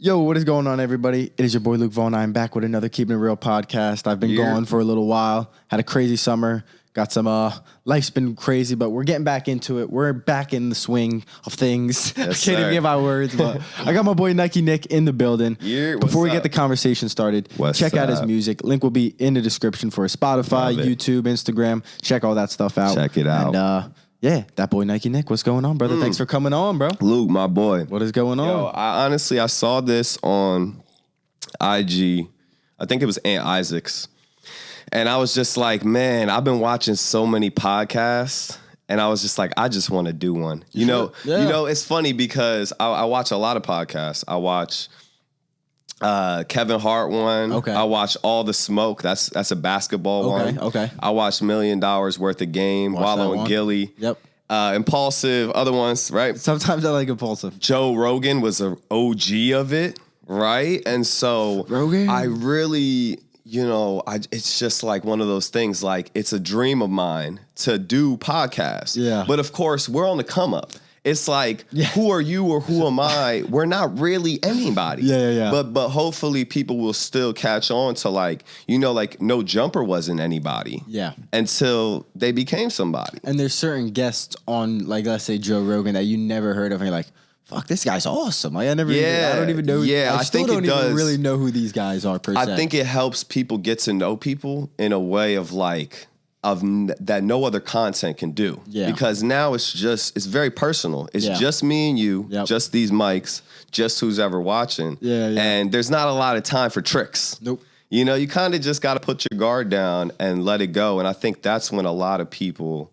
Yo, what is going on, everybody? It is your boy Luke Vaughn. I'm back with another Keepin' It Real podcast. I've been gone for a little while. Had a crazy summer. Got some, life's been crazy, but we're getting back into it. We're back in the swing of things. Yes, I can't even give out words, but I got my boy Nyke in the building. Before we get the conversation started, check out his music. Link will be in the description for his Spotify, YouTube, Instagram. Check all that stuff out. Check it out. And, yeah, that boy Nyke. What's going on, brother? Thanks for coming on, bro. Luke, my boy. What is going on? Yo, I saw this on IG. I think it was Aunt Isaac's. And I was just like, man, I've been watching so many podcasts. And I was just like, I just want to do one. You know, it's funny because I watch a lot of podcasts. I watch Kevin Hart one. Okay. I watch All the Smoke. That's a basketball one. Okay. I watch $1 Million Worth of Game. Wallow and Gilly. Yep. Impulsive, other ones, right? Sometimes I like Impulsive. Joe Rogan was an OG of it, right? And so Rogan? I really, it's just like one of those things, like it's a dream of mine to do podcasts. Yeah. But of course, we're on the come up. It's like, who are you or who am I? We're not really anybody. Yeah. But hopefully people will still catch on to like No Jumper wasn't anybody. Yeah. Until they became somebody. And there's certain guests on, like, let's say Joe Rogan that you never heard of, and you're like, fuck, this guy's awesome. Like, I don't even know. Yeah, I still don't even really know who these guys are per se. I think it helps people get to know people in a way of like, that no other content can do. Yeah. Because now it's very personal. It's just me and you, just these mics, just who's ever watching. Yeah. And there's not a lot of time for tricks. Nope. You kind of just got to put your guard down and let it go. And I think that's when a lot of people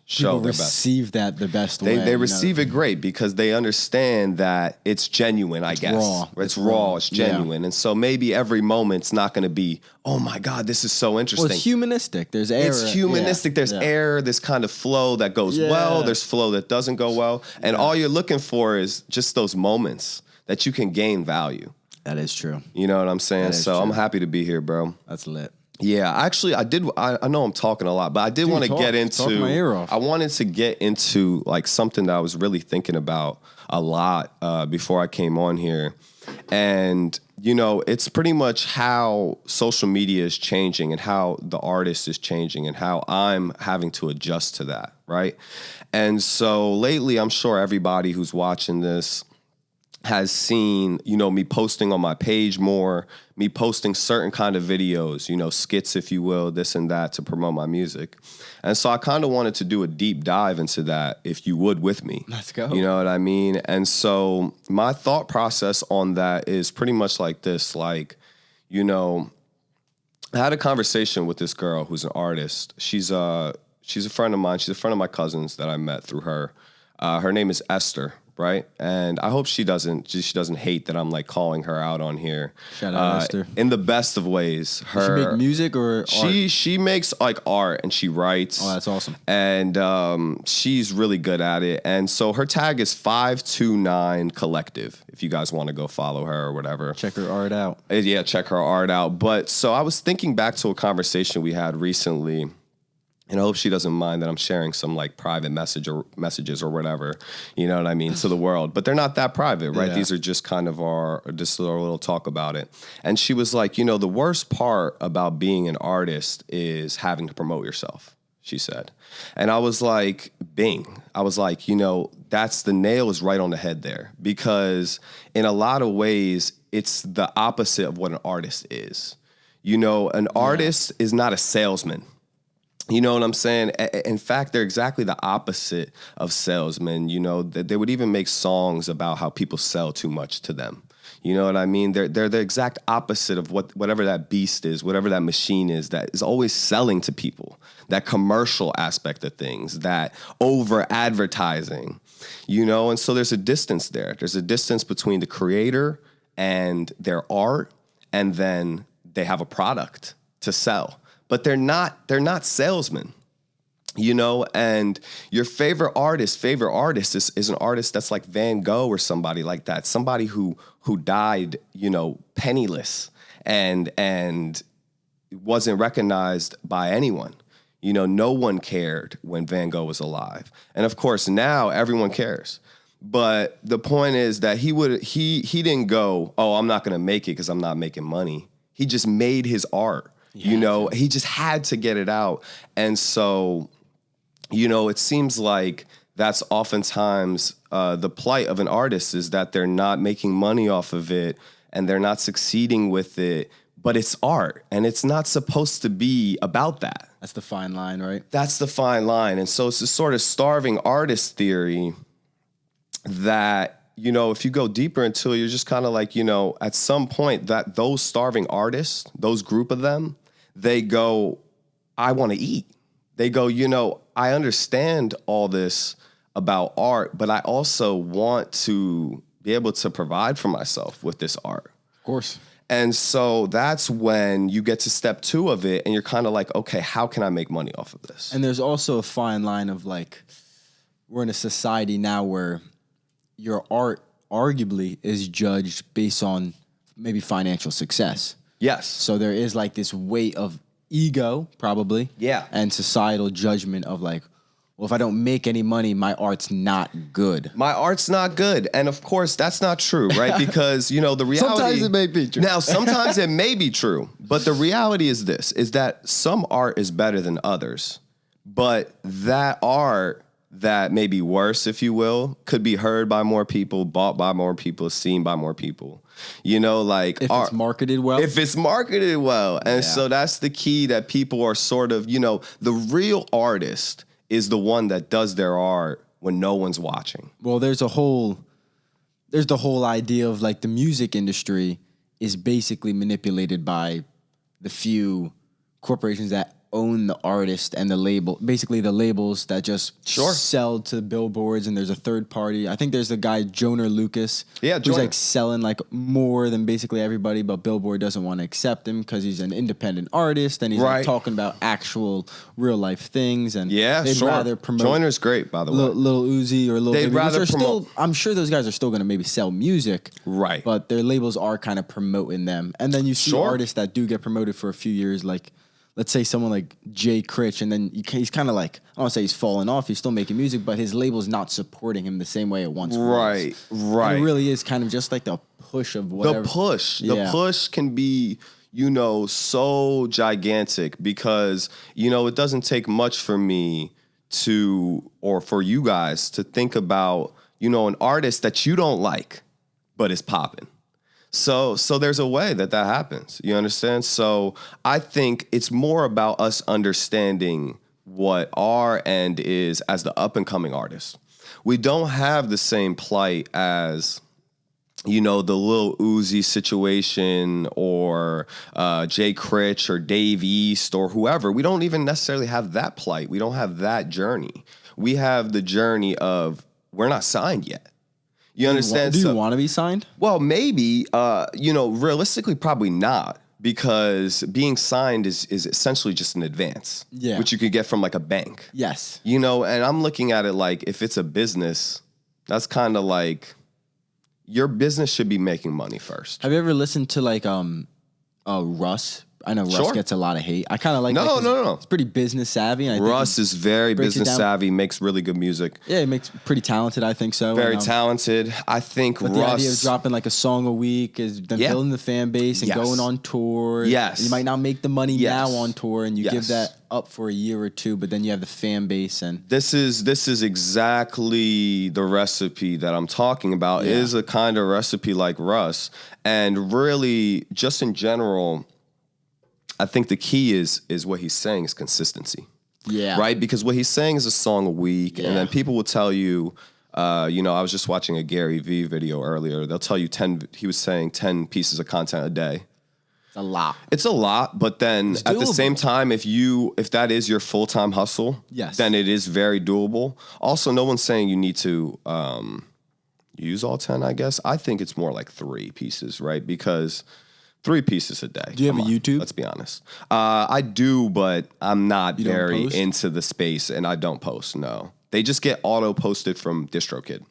show their best. Receive that the best way. They receive it great because they understand that it's genuine, I guess. It's raw. It's genuine. And so maybe every moment's not going to be, oh my God, this is so interesting. Well, it's humanistic. There's error. It's humanistic. There's error, this kind of flow that goes well. There's flow that doesn't go well. And all you're looking for is just those moments that you can gain value. That is true. You know what I'm saying? So true. I'm happy to be here, bro. That's lit. Yeah, actually, I know I'm talking a lot, but I did want to get into. Talk my ear off. I wanted to get into like something that I was really thinking about a lot before I came on here, and it's pretty much how social media is changing and how the artist is changing and how I'm having to adjust to that, right? And so lately, I'm sure everybody who's watching this has seen, me posting on my page more, me posting certain kind of videos, skits, if you will, this and that to promote my music. And so I kind of wanted to do a deep dive into that, if you would, with me. Let's go. You know what I mean? And so my thought process on that is pretty much like this. Like, I had a conversation with this girl who's an artist. She's a friend of mine. She's a friend of my cousin's that I met through her. Her name is Esther. Right. And I hope she doesn't hate that I'm like calling her out on here. Shout out Esther. In the best of ways. Does she make music or art? She makes like art and she writes. Oh, that's awesome. And she's really good at it. And so her tag is 529 Collective, if you guys want to go follow her or whatever. Check her art out. Yeah, check her art out. But so I was thinking back to a conversation we had recently. And I hope she doesn't mind that I'm sharing some like private messages or whatever, you know what I mean, to the world. But they're not that private, right? Yeah. These are just kind of our little talk about it. And she was like, the worst part about being an artist is having to promote yourself, she said. And I was like, bing. I was like, that's the nail is right on the head there. Because in a lot of ways, it's the opposite of what an artist is. An artist is not a salesman. You know what I'm saying? In fact, they're exactly the opposite of salesmen. They would even make songs about how people sell too much to them. You know what I mean? They're the exact opposite of whatever that beast is, whatever that machine is that is always selling to people. That commercial aspect of things, that over advertising, And so there's a distance there. There's a distance between the creator and their art, and then they have a product to sell. But they're not salesmen, and your favorite artist is an artist that's like Van Gogh or somebody like that, somebody who died, penniless and wasn't recognized by anyone. No one cared when Van Gogh was alive. And of course, now everyone cares. But the point is that he didn't go, oh, I'm not going to make it because I'm not making money. He just made his art. You know, he just had to get it out. And so, you know, it seems like that's oftentimes the plight of an artist is that they're not making money off of it and they're not succeeding with it. But it's art, and it's not supposed to be about that. That's the fine line, right? That's the fine line. And so it's this sort of starving artist theory that, you know, if you go deeper into it, you're just kind of like, you know, at some point that those starving artists, those group of them, they go, I want to eat. They go, you know, I understand all this about art, but I also want to be able to provide for myself with this art. Of course. And so that's when you get to step 2 of it and you're kind of like, okay, how can I make money off of this? And there's also a fine line of like, we're in a society now where your art arguably is judged based on maybe financial success. Yes. So there is like this weight of ego probably. Yeah. And societal judgment of like, well, if I don't make any money, my art's not good. My art's not good. And of course, that's not true, right? Because, you know, the reality... Sometimes it may be true. Now, sometimes it may be true. But the reality is this, is that some art is better than others. But that art that may be worse, if you will, could be heard by more people, bought by more people, seen by more people. You know, like... If it's marketed well. If it's marketed well. And so that's the key that people are sort of, you know, the real artist is the one that does their art when no one's watching. Well, there's the whole idea of like the music industry is basically manipulated by the few corporations that own the artist and the label, basically the labels that just sell to billboards, and there's a third party. I think there's the guy Joyner Lucas, who's like selling like more than basically everybody, but Billboard doesn't want to accept him because he's an independent artist and he's like talking about actual real life things. And they'd rather promote. Joyner's great, by the way. Lil Uzi or Lil Baby, rather promote. I'm sure those guys are still going to maybe sell music, right? But their labels are kind of promoting them, and then you see artists that do get promoted for a few years, like. Let's say someone like Jay Critch, and then he's kind of like, I don't want to say he's fallen off, he's still making music, but his label's not supporting him the same way it once was. Right. And it really is kind of just like the push of whatever. The push can be, you know, so gigantic because, you know, it doesn't take much for me or for you guys to think about, you know, an artist that you don't like, but is popping. So there's a way that happens. You understand? So I think it's more about us understanding what our end is as the up and coming artist. We don't have the same plight as, you know, the Lil Uzi situation or Jay Critch or Dave East or whoever. We don't even necessarily have that plight. We don't have that journey. We have the journey of we're not signed yet. You understand? Do you want to be signed? Well, maybe, you know, realistically, probably not, because being signed is essentially just an advance, which you could get from like a bank. Yes. You know, and I'm looking at it like if it's a business, that's kind of like your business should be making money first. Have you ever listened to like Russ? I know Russ gets a lot of hate. I kind of like No. It's pretty business savvy. And I Russ is very business savvy, makes really good music. Yeah, he makes pretty talented, I think so. Very talented. I think but Russ... the idea of dropping like a song a week is then building the fan base and going on tour. Yes. You might not make the money now on tour and you give that up for a year or two, but then you have the fan base. And This is exactly the recipe that I'm talking about. It is a kind of recipe like Russ. And really, just in general... I think the key is what he's saying is consistency. Yeah. Right? Because what he's saying is a song a week, and then people will tell you, you know, I was just watching a Gary Vee video earlier. They'll tell you he was saying 10 pieces of content a day. It's a lot. It's a lot, but then at the same time, if that is your full-time hustle, then it is very doable. Also, no one's saying you need to use all 10, I guess. I think it's more like 3 pieces, right? Because 3 pieces a day. Do you have a YouTube? Let's be honest. I do, but I'm not very into the space, and I don't post, no. They just get auto-posted from DistroKid.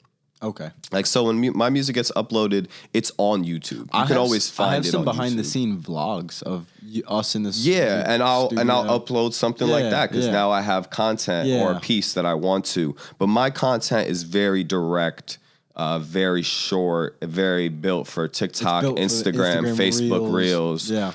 Okay. Like, so when my music gets uploaded, it's on YouTube. You can always find it on YouTube. I have some behind-the-scene vlogs of us in the studio. And I'll upload something like that, because now I have content or a piece that I want to. But my content is very direct, very short, very built for TikTok, built for Instagram, Facebook Reels. Yeah.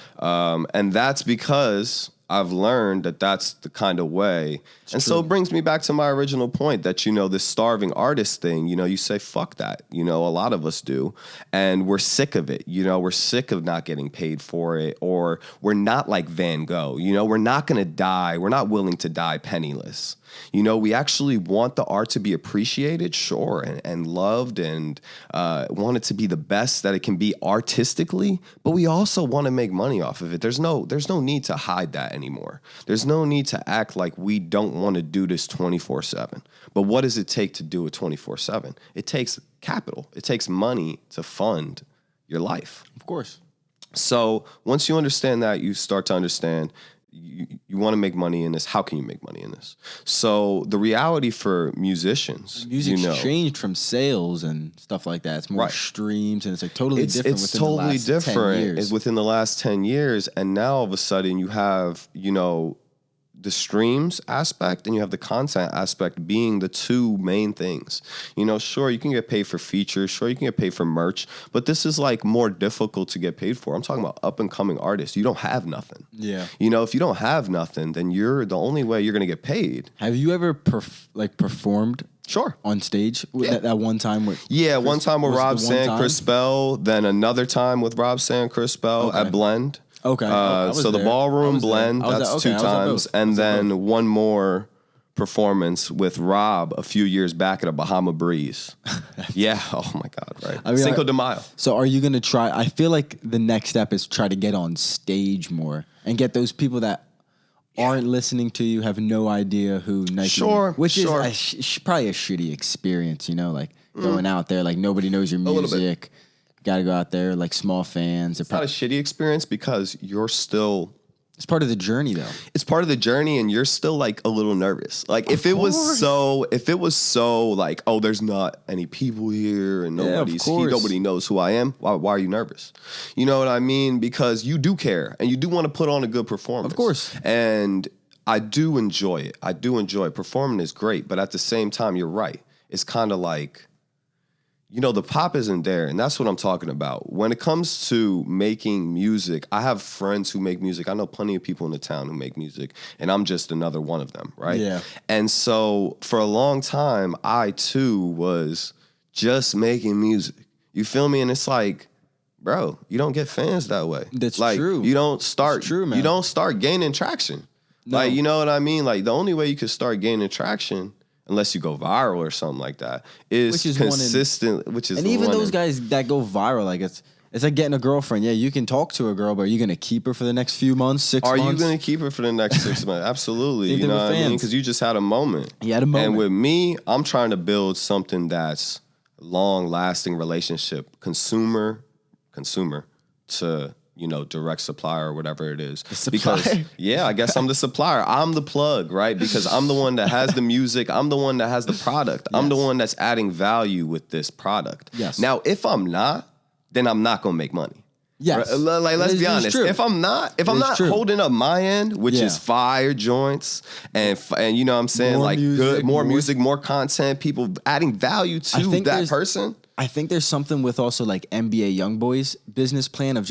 And that's because I've learned that that's the kind of way. So it brings me back to my original point that, this starving artist thing, you say, fuck that. A lot of us do. And we're sick of it. We're sick of not getting paid for it, or we're not like Van Gogh. We're not going to die. We're not willing to die penniless. We actually want the art to be appreciated, sure, and loved, and want it to be the best that it can be artistically, but we also want to make money off of it. There's no need to hide that anymore. There's no need to act like we don't want to do this 24/7. But what does it take to do it 24/7? It takes capital. It takes money to fund your life. Of course. So once you understand that, you start to understand you want to make money in this. How can you make money in this? So the reality for musicians, music's changed from sales and stuff like that. It's more streams, and it's like totally different. It's totally different. It's within the last 10 years, and now all of a sudden you have the streams aspect and you have the content aspect being the two main things. Sure, you can get paid for features. Sure, you can get paid for merch. But this is like more difficult to get paid for. I'm talking about up and coming artists. You don't have nothing. Yeah. If you don't have nothing, then you're the only way you're going to get paid. Have you ever performed? Sure. On stage? That one time with one time with Rob San Crispell, then another time with Rob San Crispell at Blend. Okay. So the ballroom blend, that's 2 times. And then one more performance with Rob a few years back at a Bahama Breeze. Yeah. Oh my God. Right. Cinco de Mayo. So are you going to try? I feel like the next step is try to get on stage more and get those people that aren't listening to you, have no idea who Nyke is. Which is probably a shitty experience, going out there, like nobody knows your music. Got to go out there, like small fans. It's not a shitty experience because you're still... It's part of the journey, though. It's part of the journey, and you're still like a little nervous. Like if it was so like, oh, there's not any people here and nobody knows who I am. Why are you nervous? You know what I mean? Because you do care and you do want to put on a good performance. Of course. And I do enjoy it. Performing is great, but at the same time, you're right. It's kind of like... the pop isn't there, and that's what I'm talking about. When it comes to making music, I have friends who make music. I know plenty of people in the town who make music, and I'm just another one of them, right? Yeah. And so for a long time, I too was just making music. You feel me? And it's like, bro, you don't get fans that way. That's like, true. You don't start. That's true, man. You don't start gaining traction. No. Like, you know what I mean? Like the only way you could start gaining traction, unless you go viral or something like that, is consistent. And even those guys that go viral, like it's like getting a girlfriend. Yeah, you can talk to a girl, but are you gonna keep her for the next few months, 6 months? Are you gonna keep her for the next 6 months? Absolutely. You know what I mean? Because you just had a moment. You had a moment. And with me, I'm trying to build something that's long-lasting relationship, consumer to direct supplier or whatever it is. Because I guess I'm the supplier. I'm the plug, right? Because I'm the one that has the music. I'm the one that has the product. I'm the one that's adding value with this product. Yes. Now, if I'm not, then I'm not going to make money. Yes. Right? Like, let's be honest. If I'm not holding up my end, which is fire joints and you know what I'm saying, more like music, more music, more content, people adding value to that person. I think there's something with also like NBA Youngboy's business plan of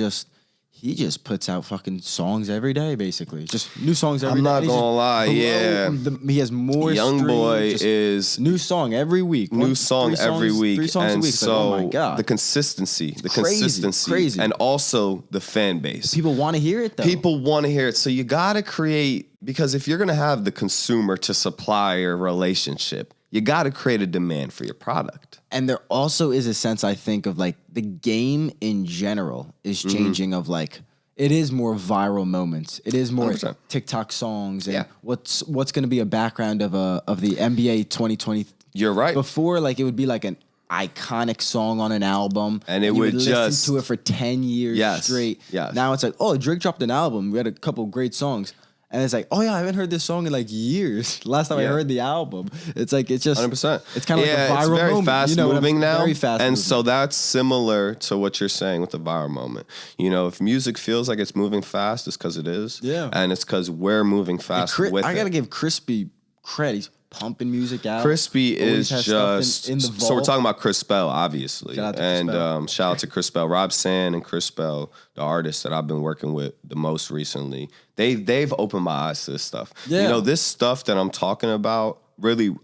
he just puts out fucking songs every day, basically. Just new songs every day. I'm not gonna lie, he has more Youngboy is new song every week. New song every week. 3 songs a week. So like, oh my God. the consistency, crazy. And also the fan base. People want to hear it, though. People want to hear it. So you gotta create, because if you're gonna have the consumer to supplier relationship, you got to create a demand for your product. And there also is a sense, I think, of like the game in general is changing of like, it is more viral moments. It is more 100%. TikTok songs and what's going to be a background of the NBA 2020. You're right. Before, like it would be like an iconic song on an album. And it would listen to it for 10 years straight. Yes. Now it's like, oh, Drake dropped an album. We had a couple great songs. And it's like, oh yeah, I haven't heard this song in like years. Last time I heard the album, it's like it's just 100%. It's kind of like a viral moment. It's very fast moving now, very fast and moving. So that's similar to what you're saying with the viral moment. If music feels like it's moving fast, it's because it is. Yeah, and it's because we're moving fast with I gotta it. give Crispy credit. He's pumping music out. Crispy Always is has stuff just in the vault. so we're talking about Chris Bell, obviously, Shout out to and Chris Bell. shout out to Chris Bell, Rob Sand, and Chris Bell, the artists that I've been working with the most recently. They've opened my eyes to this stuff. Yeah. You know, this stuff that I'm talking about. Really,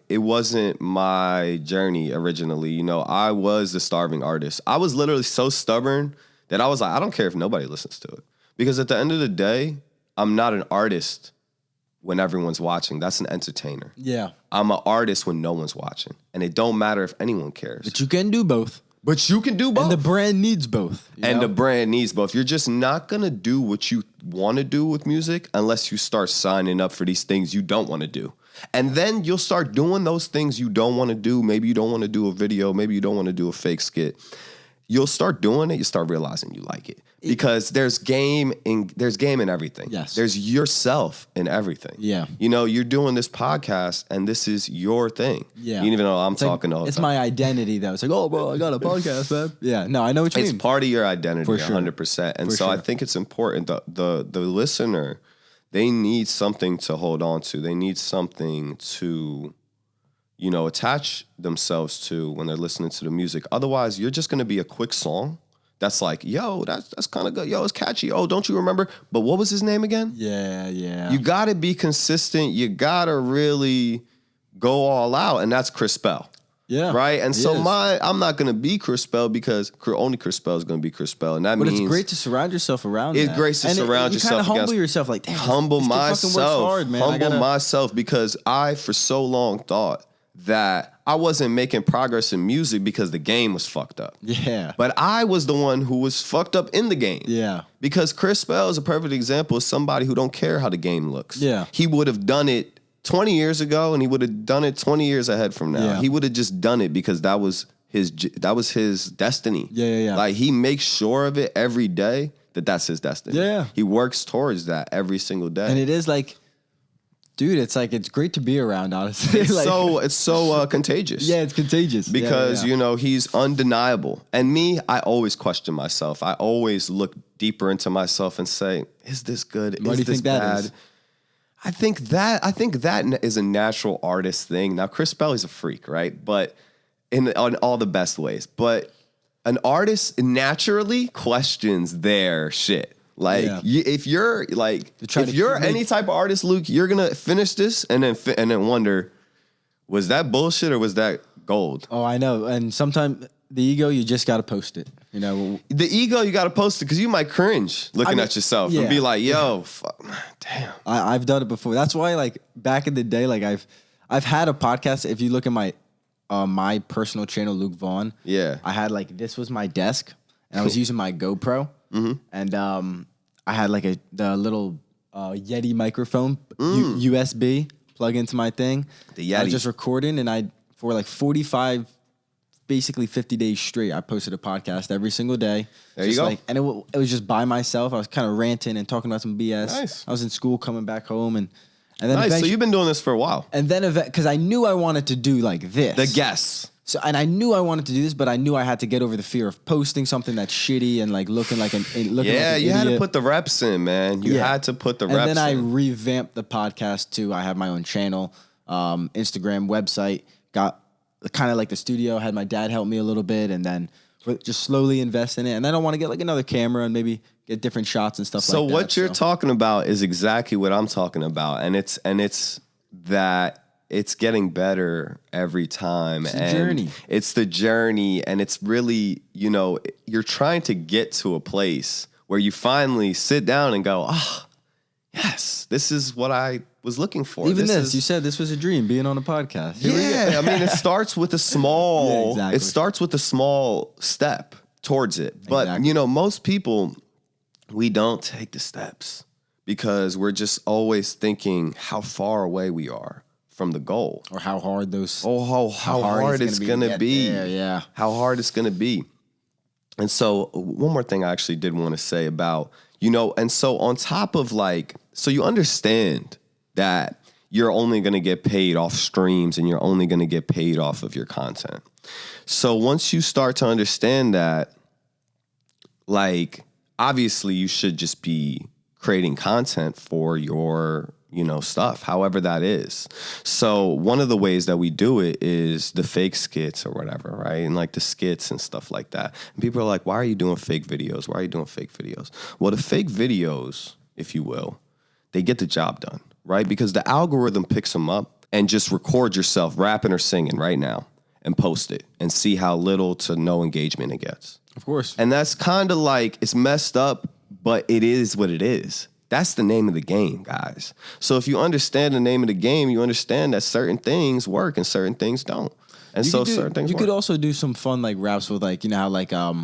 it wasn't my journey originally. You know, I was the starving artist. I was literally so stubborn that I was like, I don't care if nobody listens to it. Because at the end of the day, I'm not an artist when everyone's watching. That's an entertainer. Yeah. I'm an artist when no one's watching. And it don't matter if anyone cares. But you can do both. But you can do both. And the brand needs both. And the brand needs both. You're just not going to do what you want to do with music unless you start signing up for these things you don't want to do. And then you'll start doing those things you don't want to do. Maybe you don't want to do a video. Maybe you don't want to do a fake skit. You'll start doing it. You start realizing you like it. Because there's game in everything. Yes. There's yourself in everything. Yeah. You know, you're doing this podcast and this is your thing. Yeah. You don't even know I'm talking all the It's time. my identity, though. It's like, oh, bro, I got a podcast, man. Yeah. No, I know what you It's mean. part of your identity, For sure. 100%. And For so I sure. think it's important. The listener, they need something to hold on to. They need something to, you know, attach themselves to when they're listening to the music. Otherwise, you're just going to be a quick song that's like, yo, that's kind of good. Yo, it's catchy. Oh, don't you remember? But what was his name again? Yeah. You got to be consistent. You got to really go all out. And that's Chris Bell. Yeah. Right? And he so is. I'm not going to be Chris Bell because only Chris Bell is going to be Chris Bell. And that But means it's great to surround yourself around It's that. great to And surround you yourself kind of humble against- yourself. Like, damn, humble this kid fucking works myself. hard, man. I Humble gotta- myself because I, for so long, thought that I wasn't making progress in music because the game was fucked up. Yeah. But I was the one who was fucked up in the game. Yeah. Because Chris Bell is a perfect example of somebody who don't care how the game looks. Yeah. He would have done it 20 years ago and he would have done it 20 years ahead from now. Yeah. He would have just done it because that was his destiny. Yeah. Like he makes sure of it every day that's his destiny. Yeah. He works towards that every single day. And it is like, dude, it's great to be around, honestly. It's Like, so contagious. yeah, it's contagious. Because, you know, he's undeniable. And me, I always question myself. I always look deeper into myself and say, is this good? Why Is do you this think that bad? is? I think that is a natural artist thing. Now, Chris Bell is a freak, right? But in all the best ways. But an artist naturally questions their shit. Like Yeah. if you're like try if to you're make- any type of artist, Luke, you're gonna finish this and then wonder, was that bullshit or was that gold? Oh, I know. And sometimes the ego, you just got to post it. You know, The ego, you got to post it because you might cringe looking at yourself and yeah. be like, yo, fuck, damn. I've done it before. That's why, like, back in the day, like I've had a podcast. If you look at my personal channel, Luke Vaughn, Yeah. I had like, this was my desk and I was using my GoPro and I had like the little Yeti microphone, USB plug into my thing. The I Yeti. was just recording and for like 45, basically 50 days straight, I posted a podcast every single day. There you Just go. Like, and it was just by myself. I was kind of ranting and talking about some BS. Nice. I was in school coming back home and then Nice. So eventually, you've been doing this for a while. and then because I knew I wanted to do like this. The guess. So, and I knew I wanted to do this, but I knew I had to get over the fear of posting something that's shitty and like looking like an Yeah, you had to idiot. put the reps in, man. You Yeah. had to put the And reps then I in. revamped the podcast too. I have my own channel, Instagram, website. Got kind of like the studio. Had my dad help me a little bit, and then just slowly invest in it. And then I want to get like another camera and maybe get different shots and stuff. So like that. what you're talking about is exactly what I'm talking about. And it's that it's getting better every time. It's a and journey. It's the journey. And it's really, you know, you're trying to get to a place where you finally sit down and go, yes, this is what I was looking for. Even this, is- you said this was a dream, being on a podcast. Here we go. Yeah, I mean, it starts with a small. Yeah, exactly. It starts with a small step towards it. But Exactly. you know, most people, we don't take the steps because we're just always thinking how far away we are from the goal. Or how hard those. Oh, how hard it's gonna get be. there, yeah. How hard it's gonna be. And so, one more thing I actually did want to say about, you know, and so on top of like, so you understand that you're only going to get paid off streams and you're only going to get paid off of your content. So once you start to understand that, like, obviously you should just be creating content for your stuff, however that is. So one of the ways that we do it is the fake skits or whatever, right? And like the skits and stuff like that. And people are like, why are you doing fake videos? Why are you doing fake videos? Well, the fake videos, if you will, they get the job done, right? Because the algorithm picks them up and just record yourself rapping or singing right now and post it and see how little to no engagement it gets. Of course. And that's kind of like, it's messed up, but it is what it is. That's the name of the game, guys. So if you understand the name of the game, you understand that certain things work and certain things don't. And certain things you work. could also do some fun like raps with like, how like a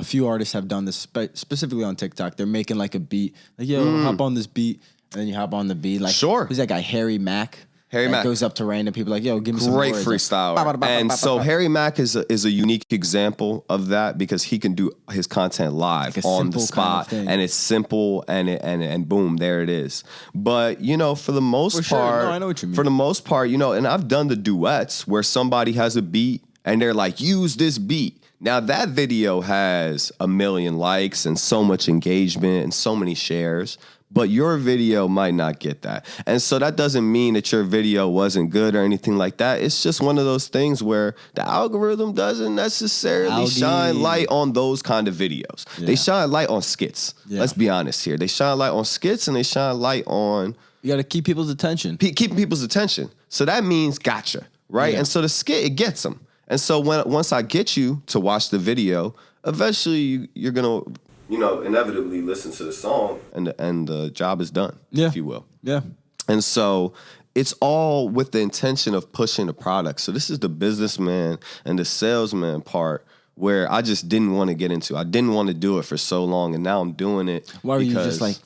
few artists have done this specifically on TikTok. They're making like a beat. Like, yo, hop on this beat. And then you hop on the beat. Like, sure. Who's that guy? Harry Mack. Harry Mack Goes up to random people like, yo, give me some great words. freestyler. And so Harry Mack is a unique example of that because he can do his content live like on the spot, kind of and it's simple and boom, there it is. But for the most part, no, I know what you mean. For the most part, and I've done the duets where somebody has a beat and they're like, use this beat. Now that video has 1 million likes and so much engagement and so many shares. But your video might not get that. And so that doesn't mean that your video wasn't good or anything like that. It's just one of those things where the algorithm doesn't necessarily shine light on those kind of videos. Yeah. They shine light on skits. Yeah. Let's be honest here. They shine light on skits and they shine light on... You got to keep people's attention. Keeping people's attention. So that means gotcha, right? Yeah. And so the skit, it gets them. And so once I get you to watch the video, eventually you're going to... inevitably listen to the song and the job is done, if you will. Yeah. And so it's all with the intention of pushing the product. So this is the businessman and the salesman part where I just didn't want to get into. I didn't want to do it for so long, and now I'm doing it. Why were you just like...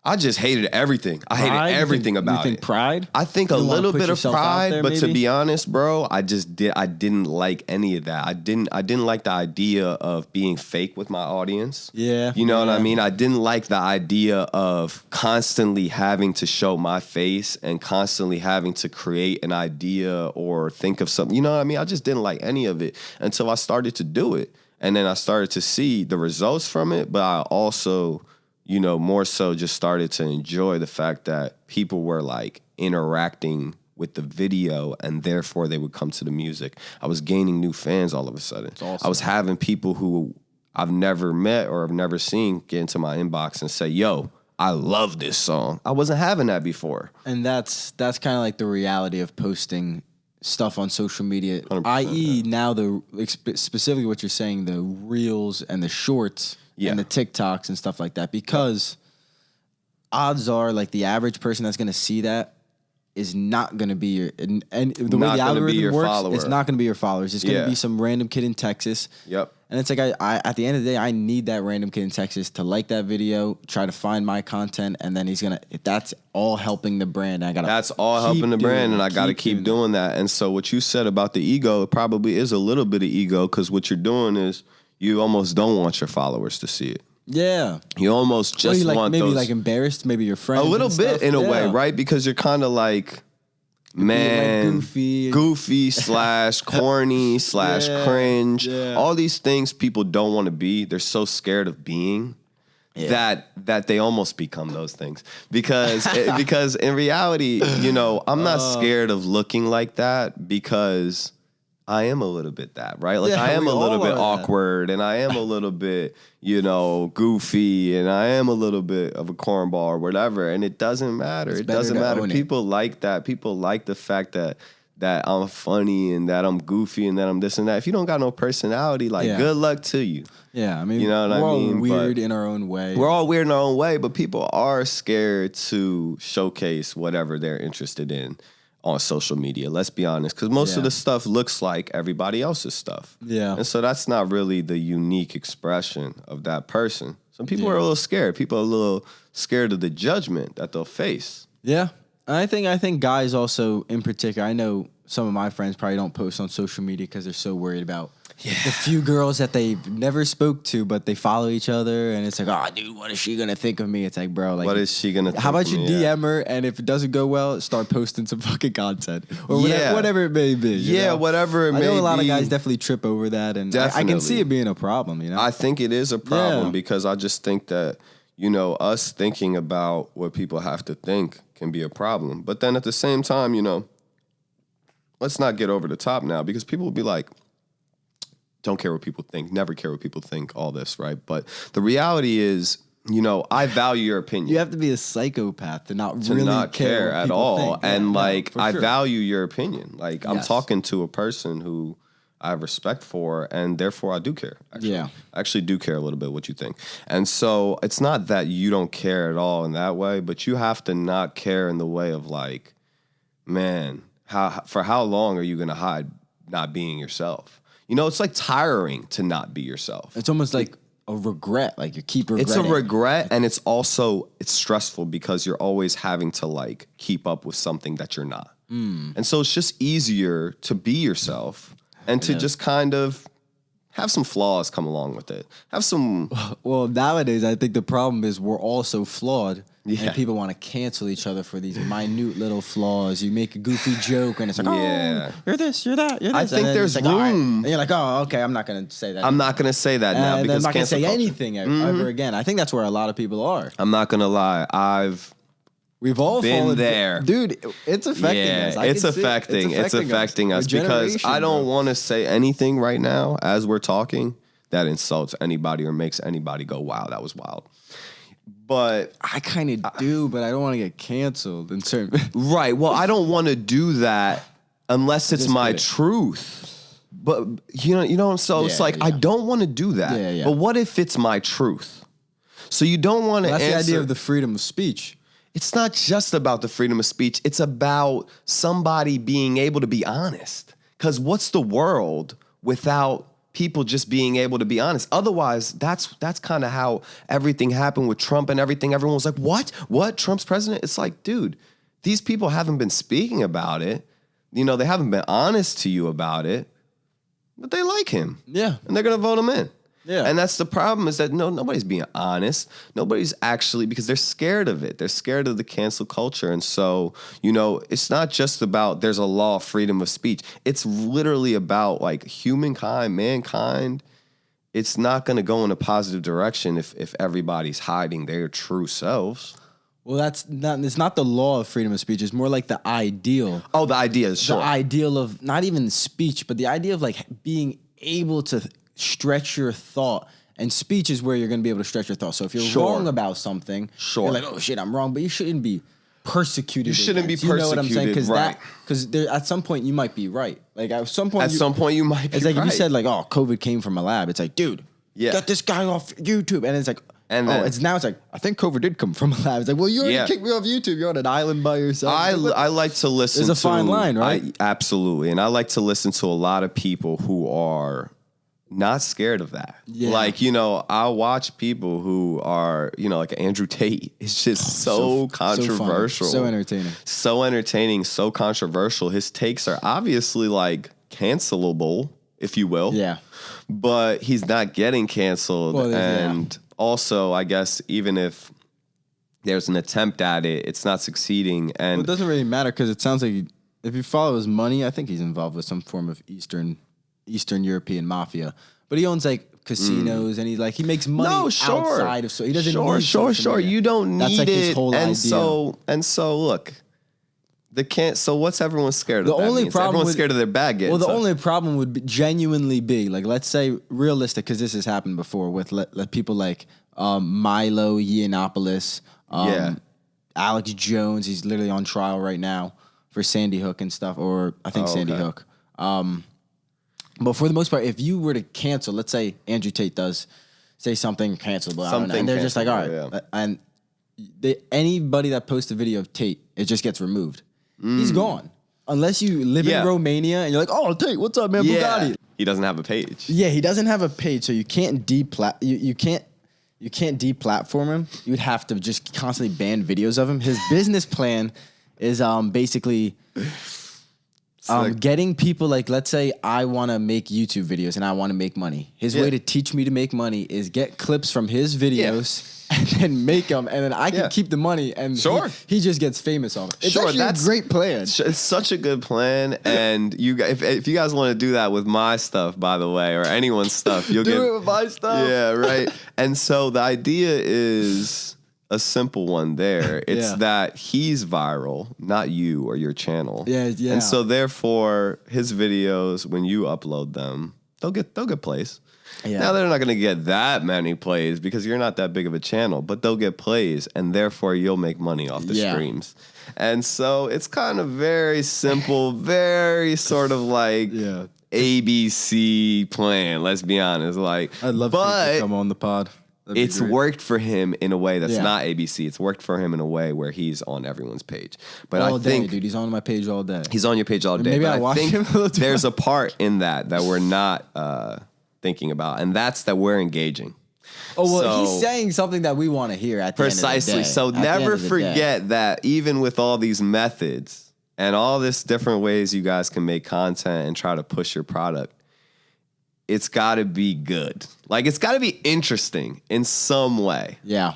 I just hated everything. I hated everything about it. You think pride? I think a little bit of pride, but to be honest, bro, I didn't like any of that. I didn't like the idea of being fake with my audience. Yeah. You know what I mean? I didn't like the idea of constantly having to show my face and constantly having to create an idea or think of something. You know what I mean? I just didn't like any of it until I started to do it. And then I started to see the results from it, but I also... more so just started to enjoy the fact that people were like interacting with the video and therefore they would come to the music. I was gaining new fans all of a sudden. Awesome. I was having people who I've never met or have never seen get into my inbox and say, yo, I love this song. I wasn't having that before. And that's kind of like the reality of posting stuff on social media, i.e. now specifically what you're saying, the reels and the shorts. Yeah. And the TikToks and stuff like that, because odds are like the average person that's going to see that is not going to be your, and the way the algorithm works, it's not going to be your followers. It's going to be some random kid in Texas. Yep. And it's like, I at the end of the day, I need that random kid in Texas to like that video, try to find my content, and then that's all helping the brand. That's all helping the brand, and I got to keep doing that. And so what you said about the ego, it probably is a little bit of ego, because what you're doing is, you almost don't want your followers to see it. Yeah. You almost just want maybe those... like embarrassed, maybe your friends. A little bit in a way, right? Because you're kind of like, man, like goofy / corny / cringe. Yeah. All these things people don't want to be. They're so scared of being that they almost become those things. Because in reality, I'm not scared of looking like that, because... I am a little bit that, right? Like I am a little bit awkward, and I am a little bit, goofy, and I am a little bit of a cornball or whatever. And it doesn't matter. It doesn't matter. People like that. People like the fact that I'm funny and that I'm goofy and that I'm this and that. If you don't got no personality, good luck to you. Yeah, I mean, we're all weird in our own way. We're all weird in our own way, but people are scared to showcase whatever they're interested in on social media. Let's be honest, because most of the stuff looks like everybody else's stuff. Yeah. And so that's not really the unique expression of that person. Some people are a little scared. People are a little scared of the judgment that they'll face. Yeah. And I think guys also in particular, I know some of my friends probably don't post on social media because they're so worried about the few girls that they've never spoke to, but they follow each other, and it's like, oh, dude, what is she gonna think of me? It's like, bro, like, what is she gonna? How about you DM her, and if it doesn't go well, start posting some fucking content or whatever it may be. Whatever it may be. I know a lot of guys definitely trip over that, and I can see it being a problem. I think it is a problem because I just think that us thinking about what people have to think can be a problem. But then at the same time, let's not get over the top now, because people will be like, don't care what people think, never care what people think, all this, right? But the reality is, I value your opinion. You have to be a psychopath to not really care at all. Think. And I value your opinion. Like, I'm talking to a person who I have respect for, and therefore I do care. Actually. Yeah. I actually do care a little bit what you think. And so it's not that you don't care at all in that way, but you have to not care in the way of like, man, for how long are you going to hide not being yourself? It's like tiring to not be yourself. It's almost like a regret. Like you keep regretting. It's a regret, and it's stressful because you're always having to like keep up with something that you're not. And so it's just easier to be yourself and to just kind of have some flaws come along with it. Have some. Well, nowadays I think the problem is we're all so flawed. Yeah. And people want to cancel each other for these minute little flaws. You make a goofy joke, and it's like, oh, you're this, you're that, you're this. I think there's like, room. right. And you're like, oh, okay, I'm not going to say that. I'm not going to say that now because I'm not going to say culture. anything ever again. I think that's where a lot of people are. I'm not going to lie. We've all been fallen there. Dude, it's affecting us. It's affecting us because I don't want to say anything right now as we're talking that insults anybody or makes anybody go, wow, that was wild. But I kind of do, but I don't want to get canceled in certain. Right. Well, I don't want to do that unless it's my truth. But so it's like I don't want to do that. Yeah. But what if it's my truth? So you don't want to. That's the idea of the freedom of speech. It's not just about the freedom of speech. It's about somebody being able to be honest. Because what's the world without people just being able to be honest? Otherwise, that's kind of how everything happened with Trump and everything. Everyone was like, what? Trump's president? It's like, dude, these people haven't been speaking about it. They haven't been honest to you about it, but they like him. Yeah. And they're going to vote him in. Yeah. And that's the problem, is that nobody's being honest. Nobody's actually, because they're scared of it. They're scared of the cancel culture. And so, it's not just about there's a law of freedom of speech. It's literally about like humankind, mankind. It's not going to go in a positive direction if everybody's hiding their true selves. Well, it's not the law of freedom of speech. It's more like the ideal. Oh, the idea is sure. The ideal of not even speech, but the idea of like being able to stretch your thought. And speech is where you're going to be able to stretch your thought. So if you're wrong about something, you're like, oh shit, I'm wrong. But you shouldn't be persecuted. You shouldn't be persecuted. You know what I'm saying? Because right. At some point you might be right. Like at some point you might be It's like right. if you said like, oh, COVID came from a lab. It's like, dude, get this guy off YouTube. And it's like, it's like, I think COVID did come from a lab. It's like, well, you already kicked me off YouTube. You're on an island by yourself. I like to listen to... There's a fine line, right? Absolutely. And I like to listen to a lot of people who are not scared of that. Yeah. Like, I watch people who are, like Andrew Tate. It's just so controversial. So entertaining. So entertaining, so controversial. His takes are obviously like cancelable, if you will. Yeah. But he's not getting canceled. Also, I guess even if there's an attempt at it, it's not succeeding. And it doesn't really matter because it sounds like if you follow his money, I think he's involved with some form of Eastern European mafia. But he owns like casinos and he makes money outside of, so he doesn't need social media. You don't need That's like his whole idea. So look, so what's everyone scared of? The only problem everyone's scared of their bag getting. Well, the only problem would genuinely be like, let's say realistic, because this has happened before with people like Milo Yiannopoulos, Alex Jones. He's literally on trial right now for Sandy Hook and stuff, or I think Sandy Hook. But for the most part, if you were to cancel, let's say Andrew Tate does say something cancelable, and they're just like, all right, and anybody that posts a video of Tate, it just gets removed. He's gone. Unless you live in Romania and you're like, oh, Tate, what's up, man? Bugatti. He doesn't have a page. Yeah, he doesn't have a page, so you can't you can't deplatform him. You would have to just constantly ban videos of him. His business plan is basically getting people like, let's say I want to make YouTube videos and I want to make money. His way to teach me to make money is get clips from his videos and then make them, and then I can keep the money, and he just gets famous off it. It's actually a great plan. It's such a good plan, and if you guys want to do that with my stuff, by the way, or anyone's stuff, you'll do it with my stuff. Yeah, right. And so the idea is a simple one there. It's that he's viral, not you or your channel. Yeah. And so therefore, his videos, when you upload them, they'll get plays. Yeah. Now they're not going to get that many plays because you're not that big of a channel, but they'll get plays, and therefore you'll make money off the streams. And so it's kind of very simple, very sort of like ABC plan. Let's be honest. Like, I'd love to come on the pod. It's worked for him in a way that's not ABC. It's worked for him in a way where he's on everyone's page. But all day, dude. He's on my page all day. He's on your page all day. Maybe I watch him a little too there's a part in that we're not thinking about, and that's that we're engaging. Oh, well, he's saying something that we want to hear at the end of the day. Precisely. So never forget that even with all these methods and all this different ways you guys can make content and try to push your product, it's got to be good. Like, it's got to be interesting in some way. Yeah.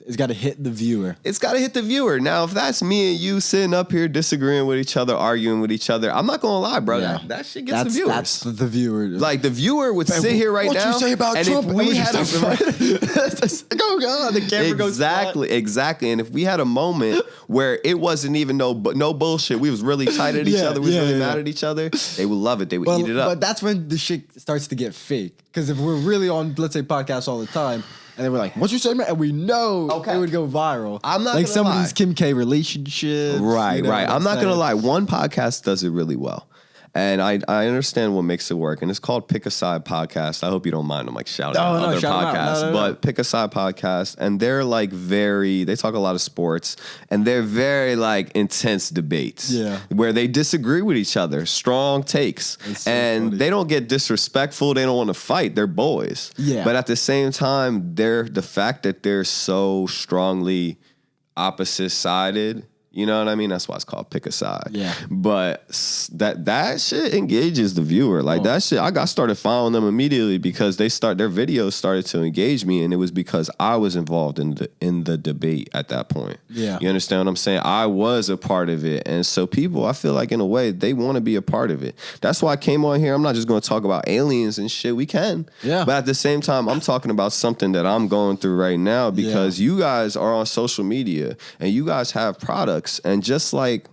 It's got to hit the viewer. It's got to hit the viewer. Now, if that's me and you sitting up here disagreeing with each other, arguing with each other, I'm not going to lie, bro. Yeah. That shit gets the viewers. That's the viewer. Like, the viewer would sit here right now. What you say about Trump? If we had the camera goes flat. Exactly. And if we had a moment where it wasn't even no bullshit, we was really tight at each other, we was really mad at each other, they would love it. They would eat it up. But that's when the shit starts to get fake. Because if we're really on, let's say, podcasts all the time, and then we're like, what you say, man? And we know it would go viral. I'm not like gonna some lie. of these Kim K relationships. Right. I'm not going to lie. One podcast does it really well. And I understand what makes it work. And it's called Pick a Side Podcast. I hope you don't mind them like shouting out other podcasts. But Pick a Side Podcast. And they're like they talk a lot of sports. And they're very like intense debates. Yeah. Where they disagree with each other. Strong takes. So and they don't get disrespectful. They don't want to fight. They're boys. Yeah. But at the same time, the fact that they're so strongly opposite sided. You know what I mean? That's why it's called Pick a Side. Yeah. But that shit engages the viewer. Like that shit, I got started following them immediately because their videos started to engage me, and it was because I was involved in the debate at that point. Yeah. You understand what I'm saying? I was a part of it. And so people, I feel like in a way, they want to be a part of it. That's why I came on here. I'm not just going to talk about aliens and shit. We can. Yeah. But at the same time, I'm talking about something that I'm going through right now because you guys are on social media and you guys have products. And just like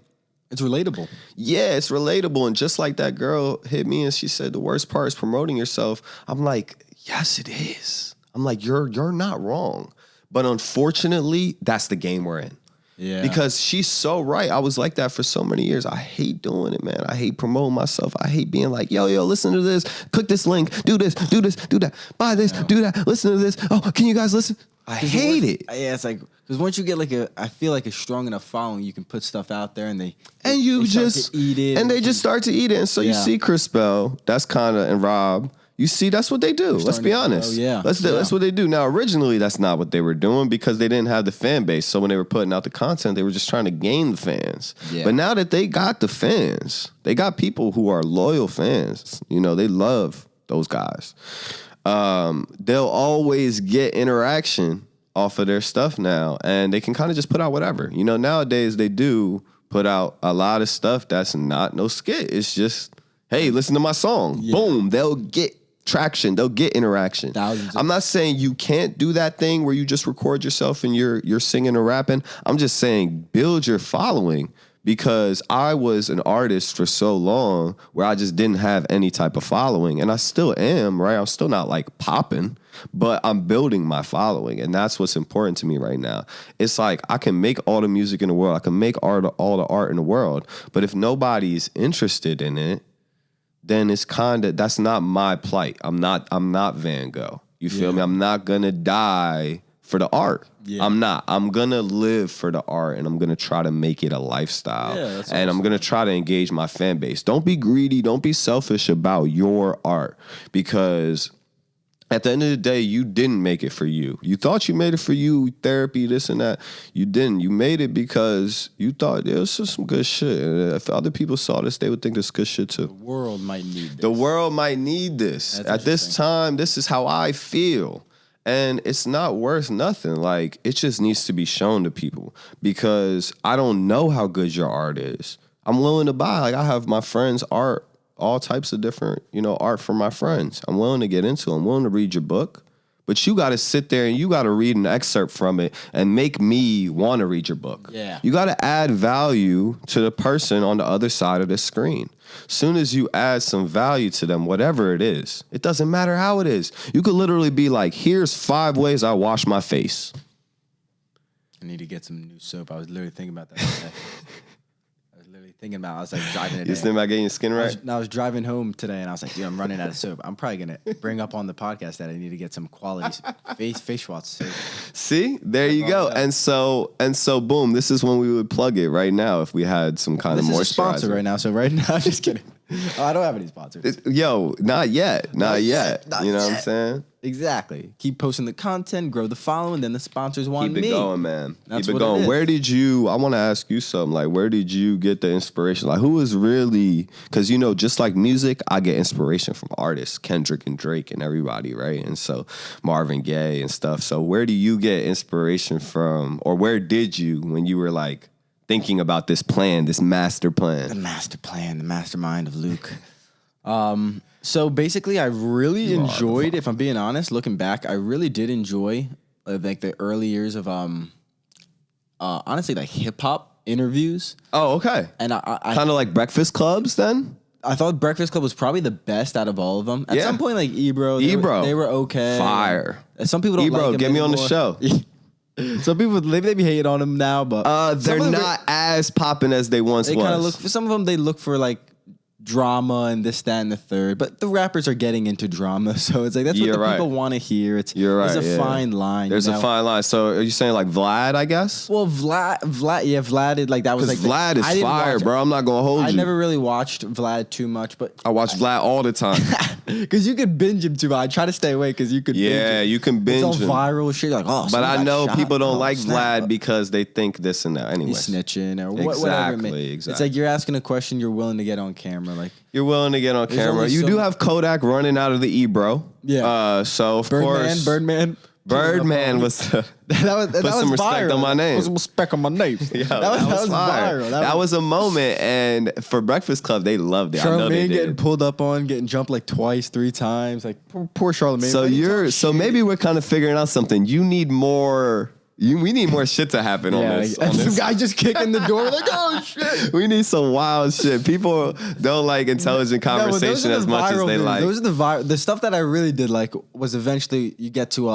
it's relatable. Yeah, it's relatable. And just like that girl hit me and she said the worst part is promoting yourself. I'm like, yes, it is. I'm like, you're not wrong. But unfortunately, that's the game we're in. Yeah. Because she's so right. I was like that for so many years. I hate doing it, man. I hate promoting myself. I hate being like, yo, listen to this. Click this link. Do this, do that. Buy this, do that. Listen to this. Oh, can you guys listen? I hate it. Yeah, it's like, because once you get I feel like a strong enough following, you can put stuff out there and they just eat it. And they just start to eat it. And so you see Chris Bell, that's kind of, and Rob, you see, that's what they do. Let's be honest. That's what they do. Now, originally, that's not what they were doing because they didn't have the fan base. So when they were putting out the content, they were just trying to gain the fans. Yeah. But now that they got the fans, they got people who are loyal fans. You know, they love those guys. They'll always get interaction off of their stuff now, and they can kind of just put out whatever. You know, nowadays they do put out a lot of stuff that's not no skit. It's just, hey, listen to my song. Yeah. Boom. They'll get traction. They'll get interaction. I'm not saying you can't do that thing where you just record yourself and you're singing or rapping. I'm just saying build your following. Because I was an artist for so long where I just didn't have any type of following. And I still am, right? I'm still not like popping, but I'm building my following. And that's what's important to me right now. It's like I can make all the music in the world. I can make all the art in the world. But if nobody's interested in it, then it's that's not my plight. I'm not Van Gogh. You feel me? I'm not going to die for the art. Yeah. I'm not. I'm going to live for the art, and I'm going to try to make it a lifestyle. Yeah, and I'm going to try to engage my fan base. Don't be greedy. Don't be selfish about your art, because at the end of the day, you didn't make it for you. You thought you made it for you, therapy, this and that. You didn't. You made it because you thought it was just some good shit. And if other people saw this, they would think it's good shit too. The world might need this. The world might need this. At this time, this is how I feel. And it's not worth nothing. Like, it just needs to be shown to people because I don't know how good your art is. I'm willing to buy. Like, I have my friends' art, all types of different, art from my friends. I'm willing to get into it. I'm willing to read your book. But you got to sit there and you got to read an excerpt from it and make me want to read your book. Yeah. You got to add value to the person on the other side of the screen. Soon as you add some value to them, whatever it is, it doesn't matter how it is. You could literally be like, here's 5 ways I wash my face. I need to get some new soap. I was literally thinking about that today. I was like driving today. You thinking about getting your skin right? I was driving home today and I was like, dude, I'm running out of soap. I'm probably going to bring up on the podcast that I need to get some quality face wash soap. See, there you go. And so boom, this is when we would plug it right now if we had some kind of moisturizer. This is a sponsor right now. So right now, I'm just kidding. Oh, I don't have any sponsors. Not yet. Not yet. You know what I'm saying? Exactly. Keep posting the content, grow the following, then the sponsors want me. Keep it going, man. That's Keep it what going. it is. Where did you, I want to ask you something, like, where did you get the inspiration? Like, who is really, because, just like music, I get inspiration from artists, Kendrick and Drake and everybody, right? And so Marvin Gaye and stuff. So where do you get inspiration from, or where did you when you were like thinking about this plan, this master plan? The master plan, the mastermind of Luke. So basically, I really enjoyed, if I'm being honest, looking back, I really did enjoy like the early years of honestly like hip hop interviews. Oh, okay. And I kind of like Breakfast Clubs then? I thought Breakfast Club was probably the best out of all of them. At some point, like Ebro, they were okay. Fire. Some people don't Ebro, like him get me on the anymore. show. Some people they be hating on him now, but they're not as popping as they once they was. kind of look for some of them. They look for like drama and this, that, and the third. But the rappers are getting into drama, so it's like that's what the people want to hear. There's a fine line. There's a fine line. So are you saying like Vlad, I guess? Well, Vlad is like that was like Vlad is fire, bro. I'm not gonna hold you. I never really watched Vlad too much, but I watch Vlad all the time because you could binge him too. I try to stay away because you could. Yeah, you can binge it's all him. Viral shit. Like but I know people don't like Vlad because they think this and that. Anyway, he's snitching or whatever. Exactly. It's like you're asking a question you're willing to get on camera. Like you're willing to get on camera. You do have Kodak running out of the Ebro. Yeah. So of course, Birdman was. that was put some respect on my name. Put some respect on my name. Yeah, that was viral. That was a moment, and for Breakfast Club, they loved it. I know they Charlamagne did. getting pulled up on, getting jumped like twice, 3 times. Like poor Charlamagne. So maybe we're kind of figuring out something. You need more. We need more shit to happen on this. Some guy just kicking the door like, oh shit. We need some wild shit. People don't like intelligent conversation as much as they like. Those are the stuff that I really did like was eventually you get to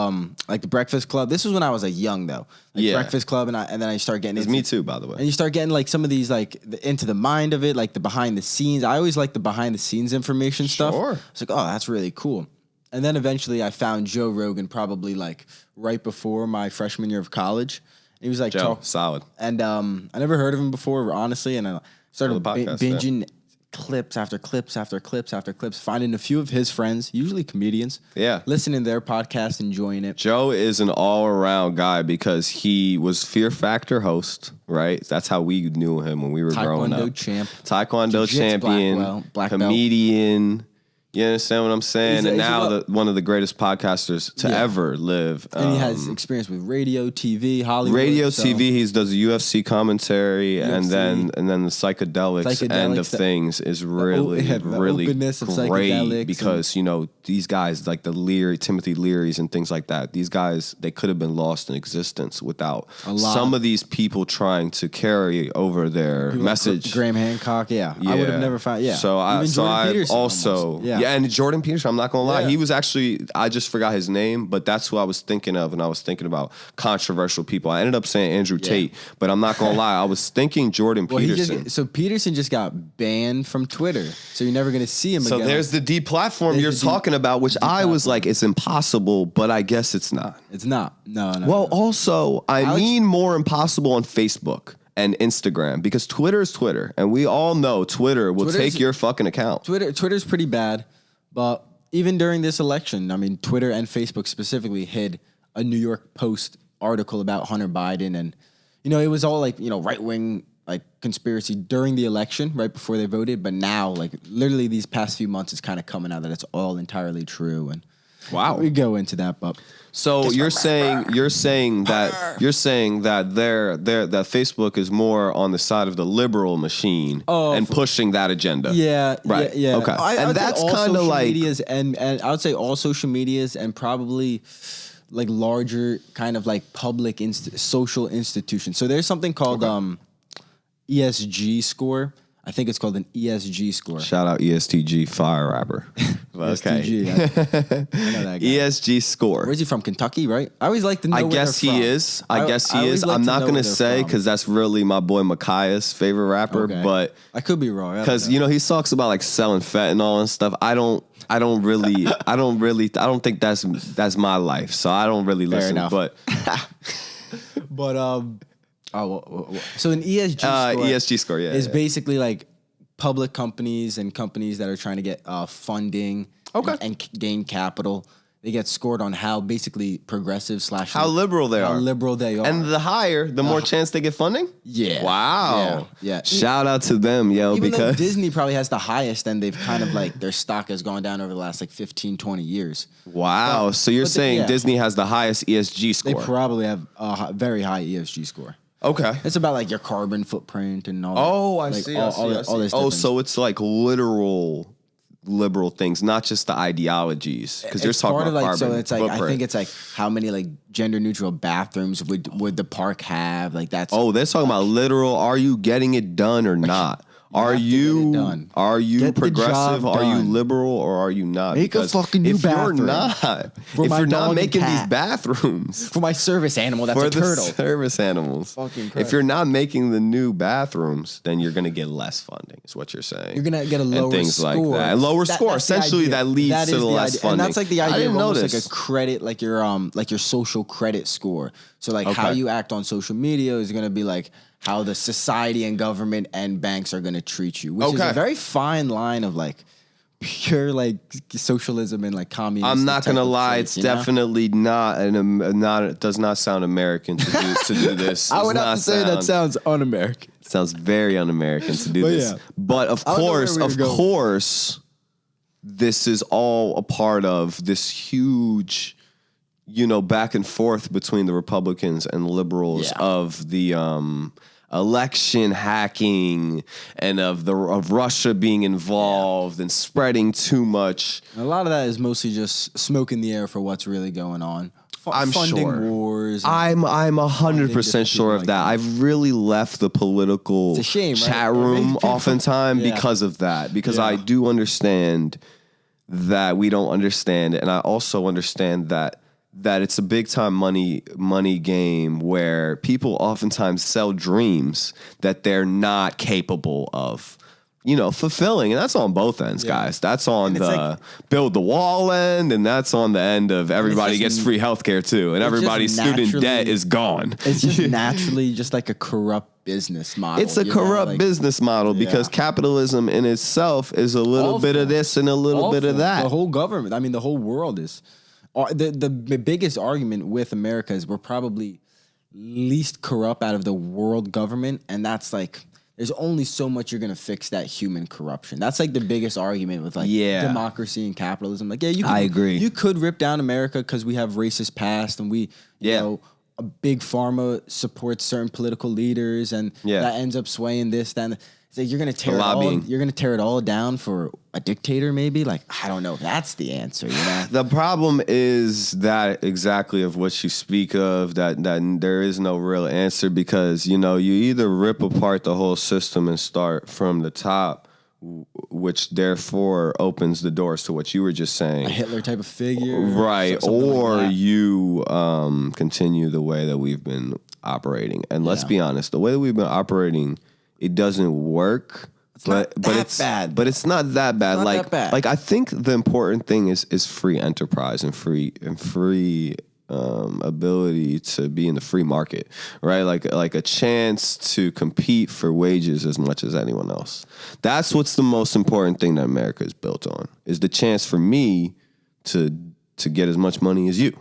like the Breakfast Club. This was when I was like young though. Like Breakfast Club and then I start getting into me too, by the way. And you start getting like some of these like into the mind of it, like the behind the scenes. I always like the behind the scenes information stuff. It's like, oh, that's really cool. And then eventually I found Joe Rogan probably like right before my freshman year of college. He was like, solid. And I never heard of him before, honestly. And I started binging clips after clips after clips after clips, finding a few of his friends, usually comedians. Yeah. Listening to their podcast, enjoying it. Joe is an all-around guy because he was Fear Factor host, right? That's how we knew him when we were growing up. Taekwondo champion, black comedian. You understand what I'm saying? And now one of the greatest podcasters to ever live. And he has experience with radio, TV, Hollywood. TV. He does a UFC commentary, and then the psychedelics end of things is really great because these guys like the Timothy Learys and things like that. These guys, they could have been lost in existence without some of these people trying to carry over their message. Graham Hancock, I would have never found. So I also. Yeah, and Jordan Peterson, I'm not going to lie. He was actually, I just forgot his name, but that's who I was thinking of when I was thinking about controversial people. I ended up saying Andrew Tate, but I'm not going to lie. I was thinking Jordan Peterson. So Peterson just got banned from Twitter, so you're never going to see him again. So there's the deplatform you're talking about, which I was like, it's impossible, but I guess it's not. It's not. No. Well, also, I mean more impossible on Facebook and Instagram because Twitter is Twitter, and we all know Twitter will take your fucking account. Twitter's pretty bad, but even during this election, I mean, Twitter and Facebook specifically hid a New York Post article about Hunter Biden, and it was all like right wing like conspiracy during the election, right before they voted, but now like literally these past few months, it's kind of coming out that it's all entirely true, and Wow. We go into that, but So you're saying that that Facebook is more on the side of the liberal machine and pushing that agenda. yeah, Right. yeah. Okay. I would that's say all kind of social like medias and I would say all social medias and probably like larger kind of like public social institutions. So there's something called ESG score. I think it's called an ESG score. shout out ESTG fire rapper. ESTG. I know that guy. ESG score. Where's he from? Kentucky, right? I always like to know. I where guess they're he from. is. I guess he always is. like I'm to not know gonna where they're say from. because that's really my boy Micaiah's favorite rapper. Okay. But I could be wrong. because he talks about like selling fentanyl and stuff. I don't think that's my life. So I don't really listen. enough. But so an ESG score, ESG score, is basically like public companies and companies that are trying to get funding and gain capital. They get scored on how basically progressive / how liberal they are. How liberal they are. And the higher, the more chance they get funding? Yeah. Wow. Yeah. Shout out to them, yo. Even though because Disney probably has the highest, and they've kind of like their stock has gone down over the last like 15, 20 years. wow. So you're saying Disney has the highest ESG score? They probably have a very high ESG score. Okay. It's about like your carbon footprint and all that. Oh, I like, see. All this Oh, different- so it's like literal liberal things, not just the ideologies. Because you're it's talking part about of like carbon so it's like footprint. I think it's like how many like gender neutral bathrooms would the park have? Like that's Oh, they're talking about literal. Are you getting it done or not? Are have to get it done. Are you Get the progressive? job Are you done. liberal or are you not? Make a Because fucking new if bathroom you're not, for if my you're dog not and making these cat. bathrooms for my service animal. That's for a the turtle. service animals, Fucking if Christ. you're not making the new bathrooms, then you're gonna get less funding. Is what you're saying? You're gonna get a lower and things score. like that. And lower score. That's the Essentially, idea. that leads That to is the less idea. funding. And that's like the I idea didn't of know almost this. like a credit, like your social credit score. So like how Okay. you act on social media is gonna be like how the society and government and banks are gonna treat you, which is Okay. a very fine line of like pure like socialism and like communism. I'm not gonna lie, it's definitely not it does not sound American to do this. I would Does have not to say that sounds un-American. sounds very un-American to do But this. yeah. But of I don't know where we were going. course, this is all a part of this huge, back and forth between the Republicans and liberals Yeah. of the election hacking and of Russia being involved and spreading too much. A lot of that is mostly just smoke in the air for what's really going on. I'm funding sure. wars. I'm 100% sure of like that. I've really left the political It's a shame, right? chat It room makes people- oftentimes Yeah. because of that. Because Yeah. I do understand that we don't understand it, and I also understand that it's a big time money game where people oftentimes sell dreams that they're not capable of fulfilling. And that's on both ends, guys. That's on it's the like- build the wall end, and that's on the end of everybody just gets free healthcare too, and just everybody's student debt naturally- is gone. It's just naturally just like a corrupt business model. It's a corrupt business model because capitalism in itself is a little bit of this and a little bit of that. The whole government, I mean, the whole world is. The biggest argument with America is we're probably least corrupt out of the world government, and that's like there's only so much you're gonna fix that human corruption. That's like the biggest argument with like democracy and capitalism. Like, I agree. You could rip down America because we have racist past and we, you know, a big pharma supports certain political leaders, and that ends up swaying this, that. And it's like you're gonna tear it all down for a dictator, maybe? Like, I don't know if that's the answer, The problem is that exactly of what you speak of, that there is no real answer because, you either rip apart the whole system and start from the top, which therefore opens the doors to what you were just saying. A Hitler type of figure. Right. Or like you continue the way that we've been operating. And let's be honest, the way that we've been operating, it doesn't work. But it's bad. But it's not that bad. Not like that bad. like I think the important thing is free enterprise and free ability to be in the free market, right? Like a chance to compete for wages as much as anyone else. That's what's the most important thing that America is built on, is the chance for me to get as much money as you.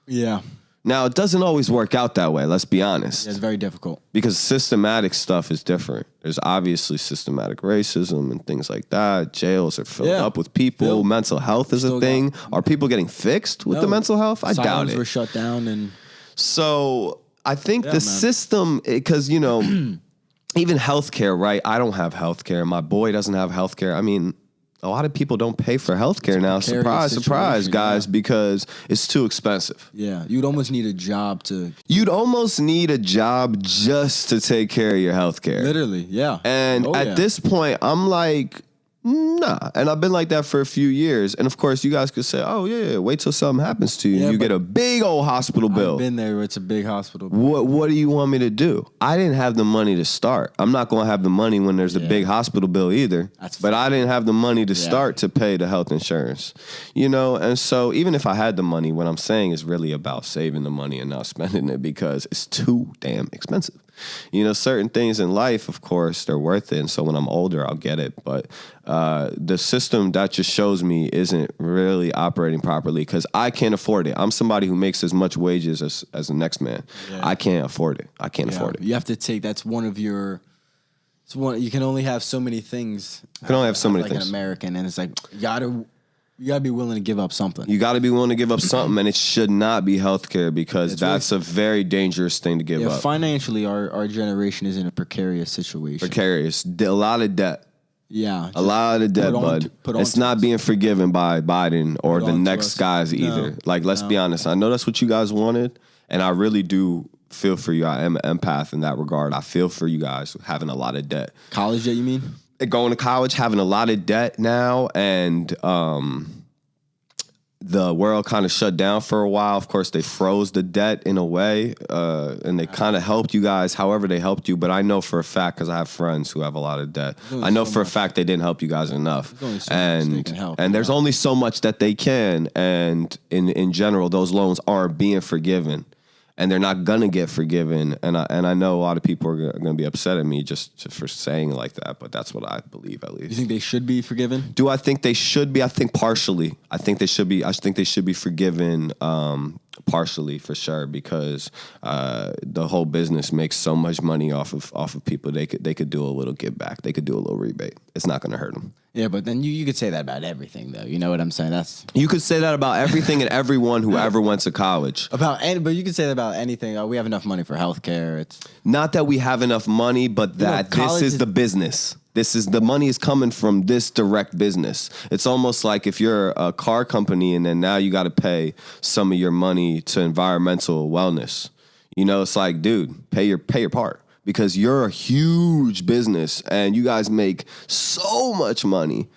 Yeah. Now, it doesn't always work out that way, let's be honest. Yeah, it's very difficult. Because systematic stuff is different. There's obviously systematic racism and things like that. Jails are filled up with people. Mental health is a thing. Are people getting fixed with the mental health? I doubt it. Were shut down. And so I think the system, because, you know, even healthcare, right? I don't have healthcare. My boy doesn't have healthcare. I mean, a lot of people don't pay for healthcare now. Surprise, surprise, guys, because it's too expensive. Yeah, you'd almost need a job to... You'd almost need a job just to take care of your healthcare. Literally, yeah. And at this point, I'm like, nah. And I've been like that for a few years. And of course, you guys could say, oh, yeah, wait till something happens to you. You get a big old hospital bill. I've been there where it's a big hospital bill. What do you want me to do? I didn't have the money to start. I'm not going to have the money when there's a big hospital bill either. But I didn't have the money to start to pay the health insurance. You know, and so even if I had the money, what I'm saying is really about saving the money and not spending it because it's too damn expensive. You know, certain things in life, of course, they're worth it. And so when I'm older, I'll get it. But the system that just shows me isn't really operating properly because I can't afford it. I'm somebody who makes as much wages as the next man. Yeah. I can't afford it. I can't afford it. You have to take, that's one of your, it's one, you can only have so many things. You can only have so many things. Like an American. And it's like, you gotta be willing to give up something. You gotta be willing to give up something, and it should not be healthcare because that's a very dangerous thing to give up. Financially, our generation is in a precarious situation. Precarious. A lot of debt. Yeah. A lot of debt, bud. It's not being forgiven by Biden or the next guys either. Like, let's be honest. I know that's what you guys wanted, and I really do feel for you. I am an empath in that regard. I feel for you guys having a lot of debt. College debt, you mean? Going to college, having a lot of debt now, and the world kind of shut down for a while. Of course, they froze the debt in a way, and they kind of helped you guys however they helped you. But I know for a fact, because I have friends who have a lot of debt, I know for a fact they didn't help you guys enough. And there's only so much that they can. And in general, those loans aren't being forgiven. And they're not gonna get forgiven, and I know a lot of people are gonna be upset at me just for saying like that, but that's what I believe at least. You think they should be forgiven? Do I think they should be? I think partially. I think they should be. I think they should be forgiven partially for sure because the whole business makes so much money off of people. They could do a little give back. They could do a little rebate. It's not gonna hurt them. Yeah, but then you could say that about everything, though. You know what I'm saying? You could say that about everything and everyone who ever went to college. But you could say that about anything. Oh, we have enough money for healthcare. It's not that we have enough money, but that this is the business. The money is coming from this direct business. It's almost like if you're a car company and then now you got to pay some of your money to environmental wellness. You know, it's like, dude, pay your part. Because you're a huge business and you guys make so much money.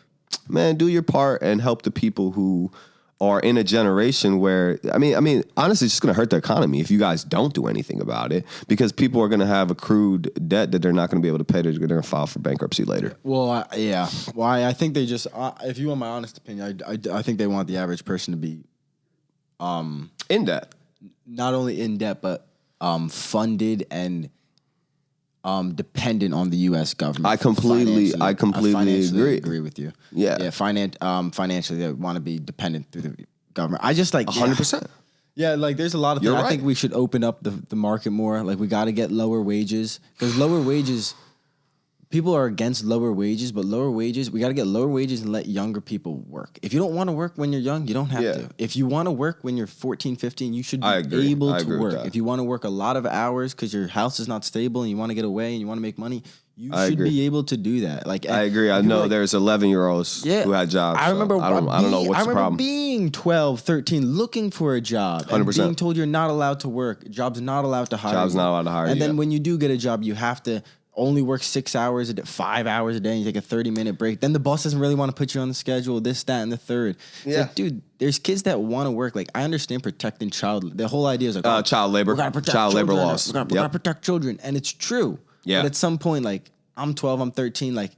Man, do your part and help the people who are in a generation where, I mean, honestly, it's just going to hurt the economy if you guys don't do anything about it because people are going to have accrued debt that they're not going to be able to pay. They're going to file for bankruptcy later. Well, yeah. Well, I think they just, if you want my honest opinion, I think they want the average person to be in debt. Not only in debt, but funded and dependent on the U.S. government. I completely agree with you. Yeah. Financially, they want to be dependent through the government. I just 100%. Yeah, like there's a lot of things. I think we should open up the market more. Like we got to get lower wages because lower wages. People are against lower wages, but lower wages, we got to get lower wages and let younger people work. If you don't want to work when you're young, you don't have to. If you want to work when you're 14, 15, you should be able to work. If you want to work a lot of hours because your house is not stable and you want to get away and you want to make money, you should be able to do that. Like I agree. I know there's 11-year-olds who had jobs. I remember I don't know what's the problem. Being 12, 13, looking for a job 100%. And being told you're not allowed to work. Job's not allowed to hire you. Job's not allowed to hire you. And then when you do get a job, you have to only work 6 hours a day, 5 hours a day, and you take a 30-minute break. Then the boss doesn't really want to put you on the schedule, this, that, and the third. It's like, dude, there's kids that want to work. Like, I understand protecting the whole idea is like, child labor. We gotta protect child children. labor laws. We gotta protect children. And it's true. Yeah. But at some point, like, I'm 12, I'm 13, like,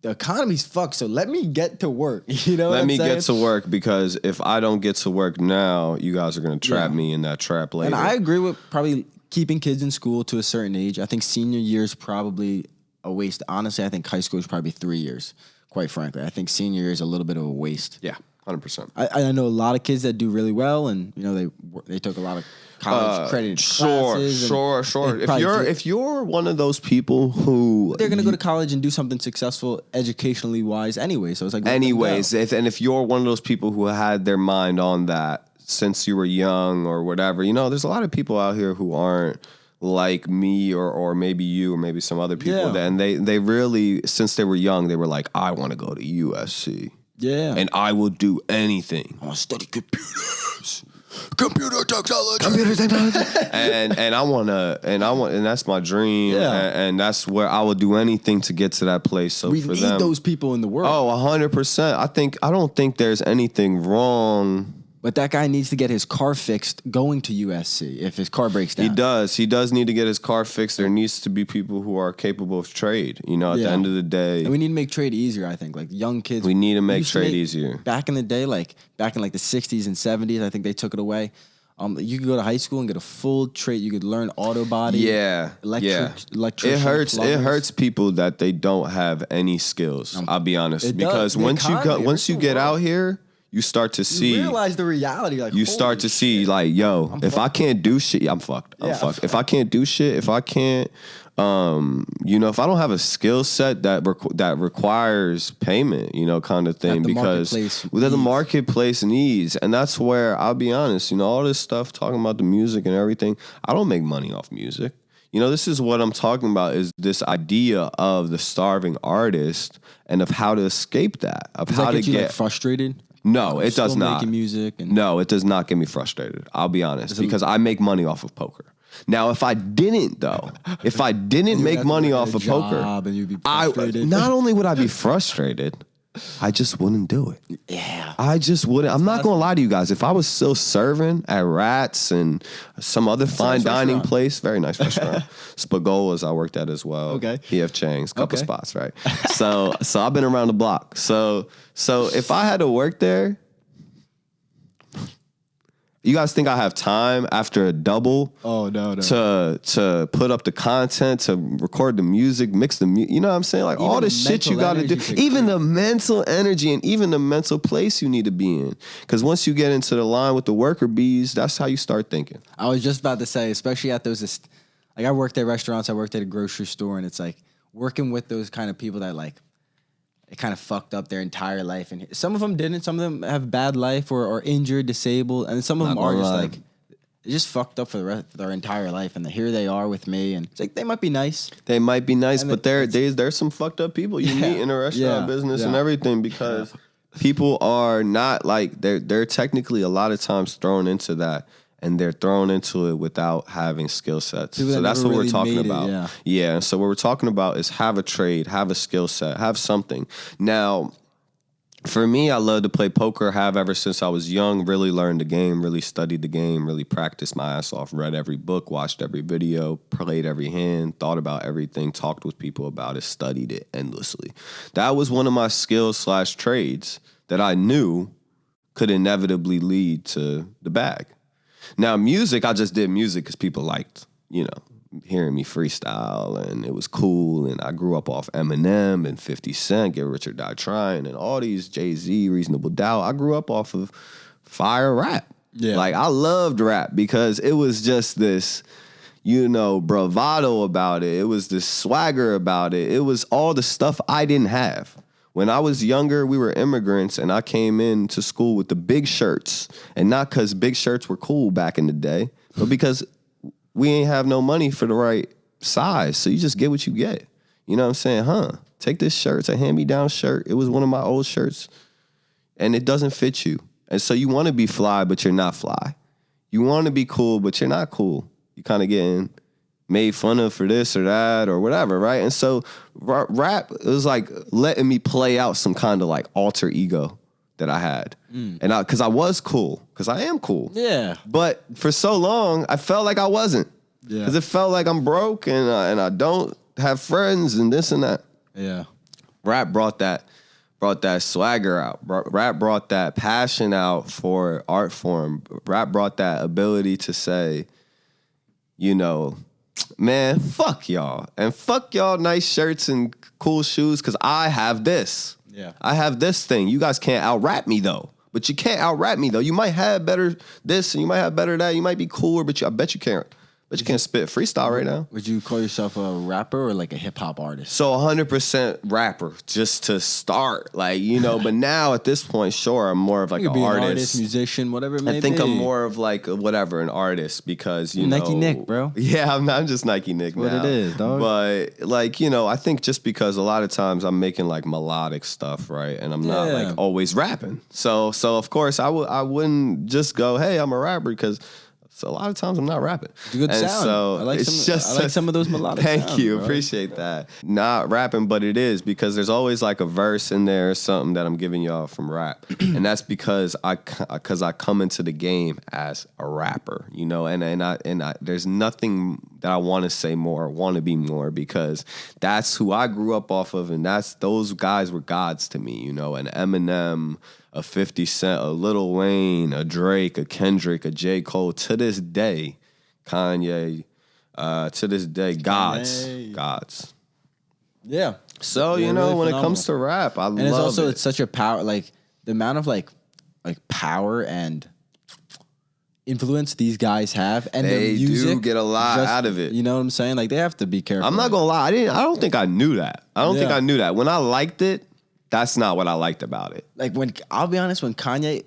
the economy's fucked, so let me get to work. You know what I'm saying? Let me get to work because if I don't get to work now, you guys are going to trap me in that trap later. And I agree with probably keeping kids in school to a certain age. I think senior year is probably a waste. Honestly, I think high school is probably 3 years, quite frankly. I think senior year is a little bit of a waste. Yeah, 100%. I know a lot of kids that do really well, and they took a lot of college credit classes. Sure. If you're one of those people who they're gonna go to college and do something successful educationally wise anyway, so it's like if you're one of those people who had their mind on that since you were young or whatever, there's a lot of people out here who aren't like me or maybe you or maybe some other people and they really, since they were young, they were like, I want to go to USC. Yeah. And I will do anything. I want to study computers. Computer technology. and I want and that's my dream. Yeah. And that's where I will do anything to get to that place. So we for need them, those people in the world. Oh, 100%. I don't think there's anything wrong. But that guy needs to get his car fixed going to USC if his car breaks down. He does need to get his car fixed. There needs to be people who are capable of trade, at the end of the day. And we need to make trade easier, I think. Like young kids. We need to make trade easier. Back in the day, back in the 60s and 70s, I think they took it away. You could go to high school and get a full trade. You could learn auto body. Yeah. Electrician. It hurts people that they don't have any skills. I'll be honest. Because once you get out here, you start to see. You realize the reality. You start to see, if I can't do shit, I'm fucked. I'm fucked. If I can't do shit, if I can't, if I don't have a skill set that requires payment, kind of thing, because the marketplace needs, and that's where I'll be honest. All this stuff talking about the music and everything, I don't make money off music. This is what I'm talking about, is this idea of the starving artist and of how to escape that, of how to get frustrated. No, it does not. Making music No, it does not get me frustrated. I'll be honest, because I make money off of poker. Now, if I didn't make money off of poker, and you'd be frustrated. Not only would I be frustrated, I just wouldn't do it. Yeah. I just wouldn't. I'm not going to lie to you guys. If I was still serving at Rats and some other fine dining place, very nice restaurant, Spagola's I worked at as well. Okay. P.F. Chang's, couple spots, right? So I've been around the block. So if I had to work there, you guys think I have time after a double? Oh, no. To put up the content, to record the music, mix the music. You know what I'm saying? Like, all the shit you got to do. Even the mental energy and even the mental place you need to be in. Because once you get into the line with the worker bees, that's how you start thinking. I was just about to say, especially at those, I worked at restaurants, I worked at a grocery store, and it's like working with those kind of people that it kind of fucked up their entire life. And some of them didn't. Some of them have bad life or injured, disabled. And some of them are just they just fucked up for the rest of their entire life. And here they are with me. And it's like, they might be nice. They might be nice, but there's some fucked up people you meet in the restaurant business and everything, because people are not they're technically a lot of times thrown into that. And they're thrown into it without having skill sets. So that's what we're talking about. Yeah. So what we're talking about is have a trade, have a skill set, have something. Now, for me, I love to play poker, have ever since I was young, really learned the game, really studied the game, really practiced my ass off, read every book, watched every video, played every hand, thought about everything, talked with people about it, studied it endlessly. That was one of my skills/trades that I knew could inevitably lead to the bag. Now, music, I just did music because people liked, hearing me freestyle, and it was cool. And I grew up off Eminem and 50 Cent, Get Rich or Die Trying, and all these Jay-Z, Reasonable Doubt. I grew up off of fire rap. Yeah. I loved rap because it was just this, bravado about it. It was this swagger about it. It was all the stuff I didn't have. When I was younger, we were immigrants, and I came into school with the big shirts. And not because big shirts were cool back in the day, but because we ain't have no money for the right size. So you just get what you get. You know what I'm saying? Take this shirt. It's a hand-me-down shirt. It was one of my old shirts, and it doesn't fit you. And so you want to be fly, but you're not fly. You want to be cool, but you're not cool. You kind of getting made fun of for this or that or whatever, right? And so rap was like letting me play out some kind of alter ego that I had. And because I was cool, because I am cool. Yeah. But for so long, I felt like I wasn't. Yeah. Because it felt like I'm broke and I don't have friends and this and that. Yeah. Rap brought that swagger out. Rap brought that passion out for art form. Rap brought that ability to say, man, fuck y'all. And fuck y'all nice shirts and cool shoes, because I have this. Yeah. I have this thing. You guys can't out-rap me, though. But you can't out rap me though. You might have better this and you might have better that. You might be cooler, but I bet you can't. But you can't spit freestyle right now. Would you call yourself a rapper or like a hip hop artist? So 100% rapper just to start, like, you know. But now at this point, sure, I'm more of like You an could be artist. an artist, musician, whatever it may be. I think I'm more of like whatever, an artist because you know Nyke Nick, bro. Yeah, I'm just Nyke Nick now. What it is, dog. But like you know, I think just because a lot of times I'm making like melodic stuff, right, and I'm not like always rapping. So of course I wouldn't just go, hey, I'm a rapper because. So a lot of times I'm not rapping. It's a good and sound. So I like some of those melodic Thank sounds, you. bro. Appreciate that. Not rapping, but it is because there's always like a verse in there or something that I'm giving y'all from rap. And that's because I come into the game as a rapper, you know, and I there's nothing that I want to say more, want to be more because that's who I grew up off of. And those guys were gods to me, you know, and Eminem, a 50 Cent, a Lil Wayne, a Drake, a Kendrick, a J. Cole, to this day, Kanye, to this day, gods. Yeah. So, Yeah, you know, really when phenomenal. it comes to rap, I love And it's also, it. it's such a power, like the amount of like power and influence these guys have and their They music. do get a lot out of it. You know what I'm saying? Like they have to be careful. I'm not gonna lie, I don't think I knew that. I don't think Yeah. I knew that. When I liked it, that's not what I liked about it. Like I'll be honest, when Kanye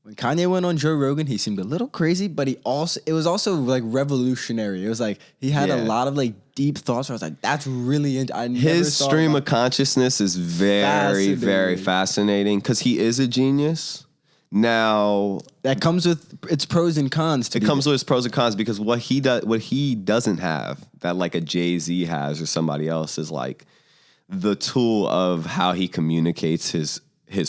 went on Joe Rogan, he seemed a little crazy, but it was also like revolutionary. It was like he had a lot of like deep thoughts. Where I was like, that's really His stream of consciousness is very, very fascinating because he is a genius. Now that comes with its pros and cons. It comes with its pros and cons because what he doesn't have that like a Jay-Z has or somebody else is like the tool of how he communicates his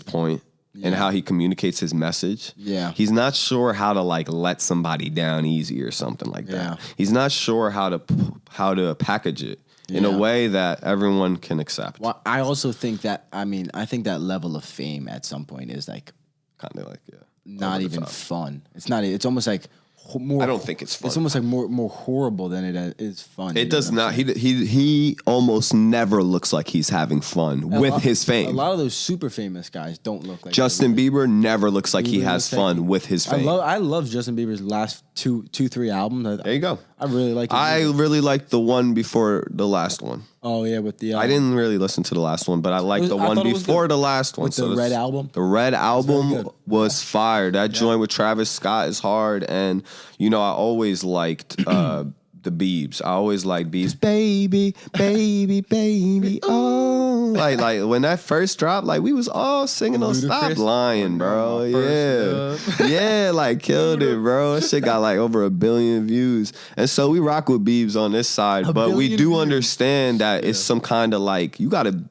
point and how he communicates his message. Yeah. He's not sure how to like let somebody down easy or something like that. Yeah. He's not sure how to package it in a way that everyone can accept. Well, I also think that I think that level of fame at some point is like Kind of like not even fun. It's not. It's almost like more. I don't think it's fun. It's almost like more horrible than it is fun. It does not. He almost never looks like he's having fun with his fame. A lot of those super famous guys don't look like Justin Bieber never looks like he has looks like fun with his fame. I love Justin Bieber's last two, 3 albums. There you go. I really like it. I really liked the one before the last one. Oh yeah, with the I didn't really listen to the last one, but I liked the one before the last one. With the Red album? The Red album good. was fire. That joint with Travis Scott is hard, and you know I always liked the Biebs. I always liked Biebs. Baby, baby, baby. Oh, like when that first dropped, like we was all singing on Stop Lying, bro. Yeah, like killed it, bro. That shit got like over 1 billion views, and so we rock with Biebs on this side, but we do understand that it's some kind of like you gotta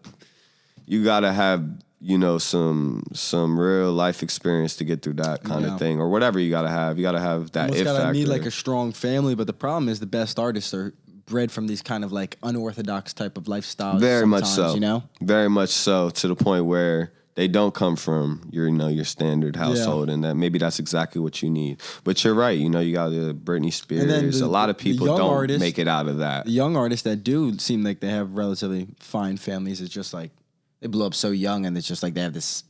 have you know some real life experience to get through that kind of thing or whatever you gotta have. You gotta have that almost if gotta factor. need like a strong family, but the problem is the best artists are bred from these kind of like unorthodox type of lifestyles. Very much so. You know, very much so to the point where they don't come from your standard household, and that maybe that's exactly what you need. But you're right. You know, you got the Britney Spears. A lot of people don't make it out of that. The young artists that do seem like they have relatively fine families. It's just like they blow up so young, and it's just like they have this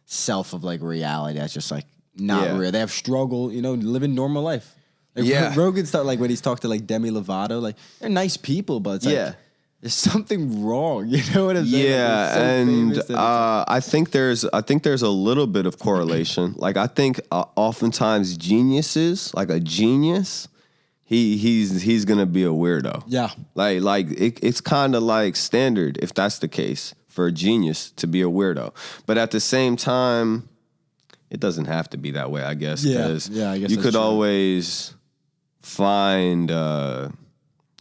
self of like reality that's just like not real. They have struggle, you know, living normal life. Like Rogan's like when he's talked to like Demi Lovato, like they're nice people, but it's like there's something wrong. You know what I'm saying? Yeah, like I think there's a little bit of correlation. Like I think oftentimes geniuses, like a genius, he's gonna be a weirdo. Yeah, like it's kind of like standard if that's the case for a genius to be a weirdo, but at the same time, it doesn't have to be that way. I guess because I guess you could always find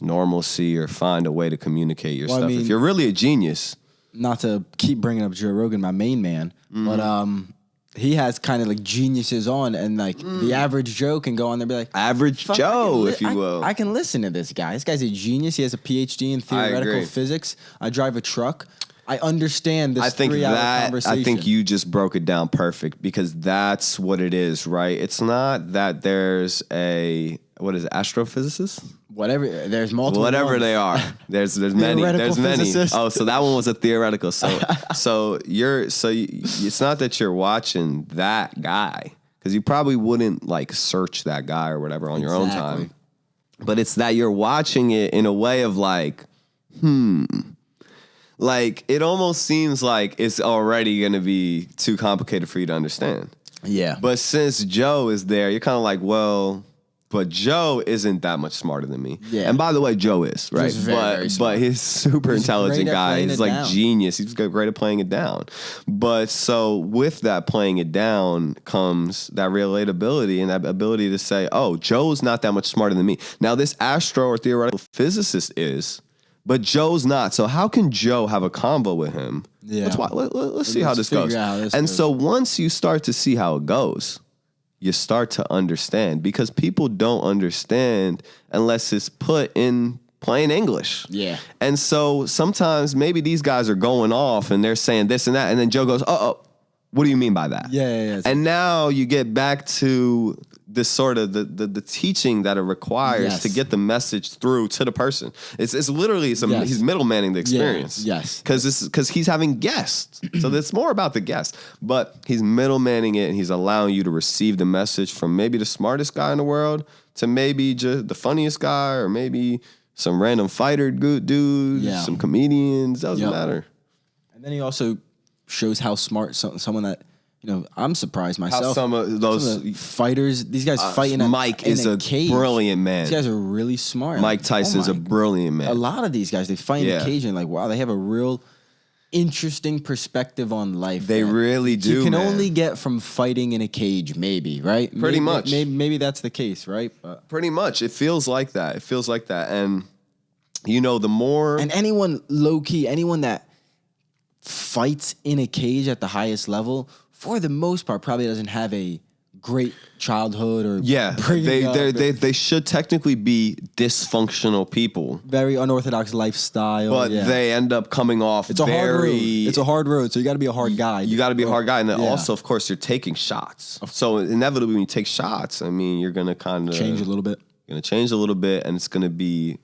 normalcy or find a way to communicate your stuff. I mean, if you're really a genius. Not to keep bringing up Joe Rogan, my main man, but he has kind of like geniuses on, and like the average Joe can go on there and be like, average Joe, if you will. I can listen to this guy. This guy's a genius. He has a PhD in theoretical physics. I drive a truck. I understand this 3-hour conversation. I think you just broke it down perfect because that's what it is, right? It's not that there's a, what is it, astrophysicist? Whatever. There's multiple. Whatever ones. they are. There's many. There's many. Physicist. Oh, so that one was a theoretical. So it's not that you're watching that guy, because you probably wouldn't like search that guy or whatever on your own time. But it's that you're watching it in a way of like, like it almost seems like it's already going to be too complicated for you to understand. Yeah. But since Joe is there, you're kind of like, well, but Joe isn't that much smarter than me. Yeah. And by the way, Joe is, right? Very smart. But he's super intelligent guy. He's like down. genius. He's great at playing it down. But so with that playing it down comes that relatability and that ability to say, oh, Joe's not that much smarter than me. Now this astro or theoretical physicist is, but Joe's not. So how can Joe have a convo with him? Yeah. Let's see how this goes. So once you start to see how it goes, you start to understand, because people don't understand unless it's put in plain English. Yeah. And so sometimes maybe these guys are going off and they're saying this and that, and then Joe goes, oh, what do you mean by that? Yeah. And now you get back to this sort of the teaching that it requires to get the message through to the person. It's literally he's middlemaning the experience. Yes. Because he's having guests. So it's more about the guest. But he's middlemaning it, and he's allowing you to receive the message from maybe the smartest guy in the world to maybe just the funniest guy, or maybe some random fighter dude, some comedians. Doesn't matter. And then he also shows how smart someone that, you know, I'm surprised myself. How some of those fighters, these guys fighting. Nyke is a cage. Brilliant man. These guys are really smart. Mike Tyson's a brilliant man. A lot of these guys, they fight in a cage and like, wow, they have a real interesting perspective on life. They really do. You can only get from fighting in a cage, maybe, right? Pretty much. Maybe that's the case, right? But pretty much. It feels like that. And, you know, the more... And anyone low-key, anyone that fights in a cage at the highest level, for the most part, probably doesn't have a great childhood or they should technically be dysfunctional people, very unorthodox lifestyle, but they end up coming off hard road. It's a hard road, so you got to be a hard guy. You got to be a hard guy, and then also, of course, you're taking shots. So inevitably, when you take shots, I mean, you're gonna kind of change a little bit. Going to change a little bit, and it's going to be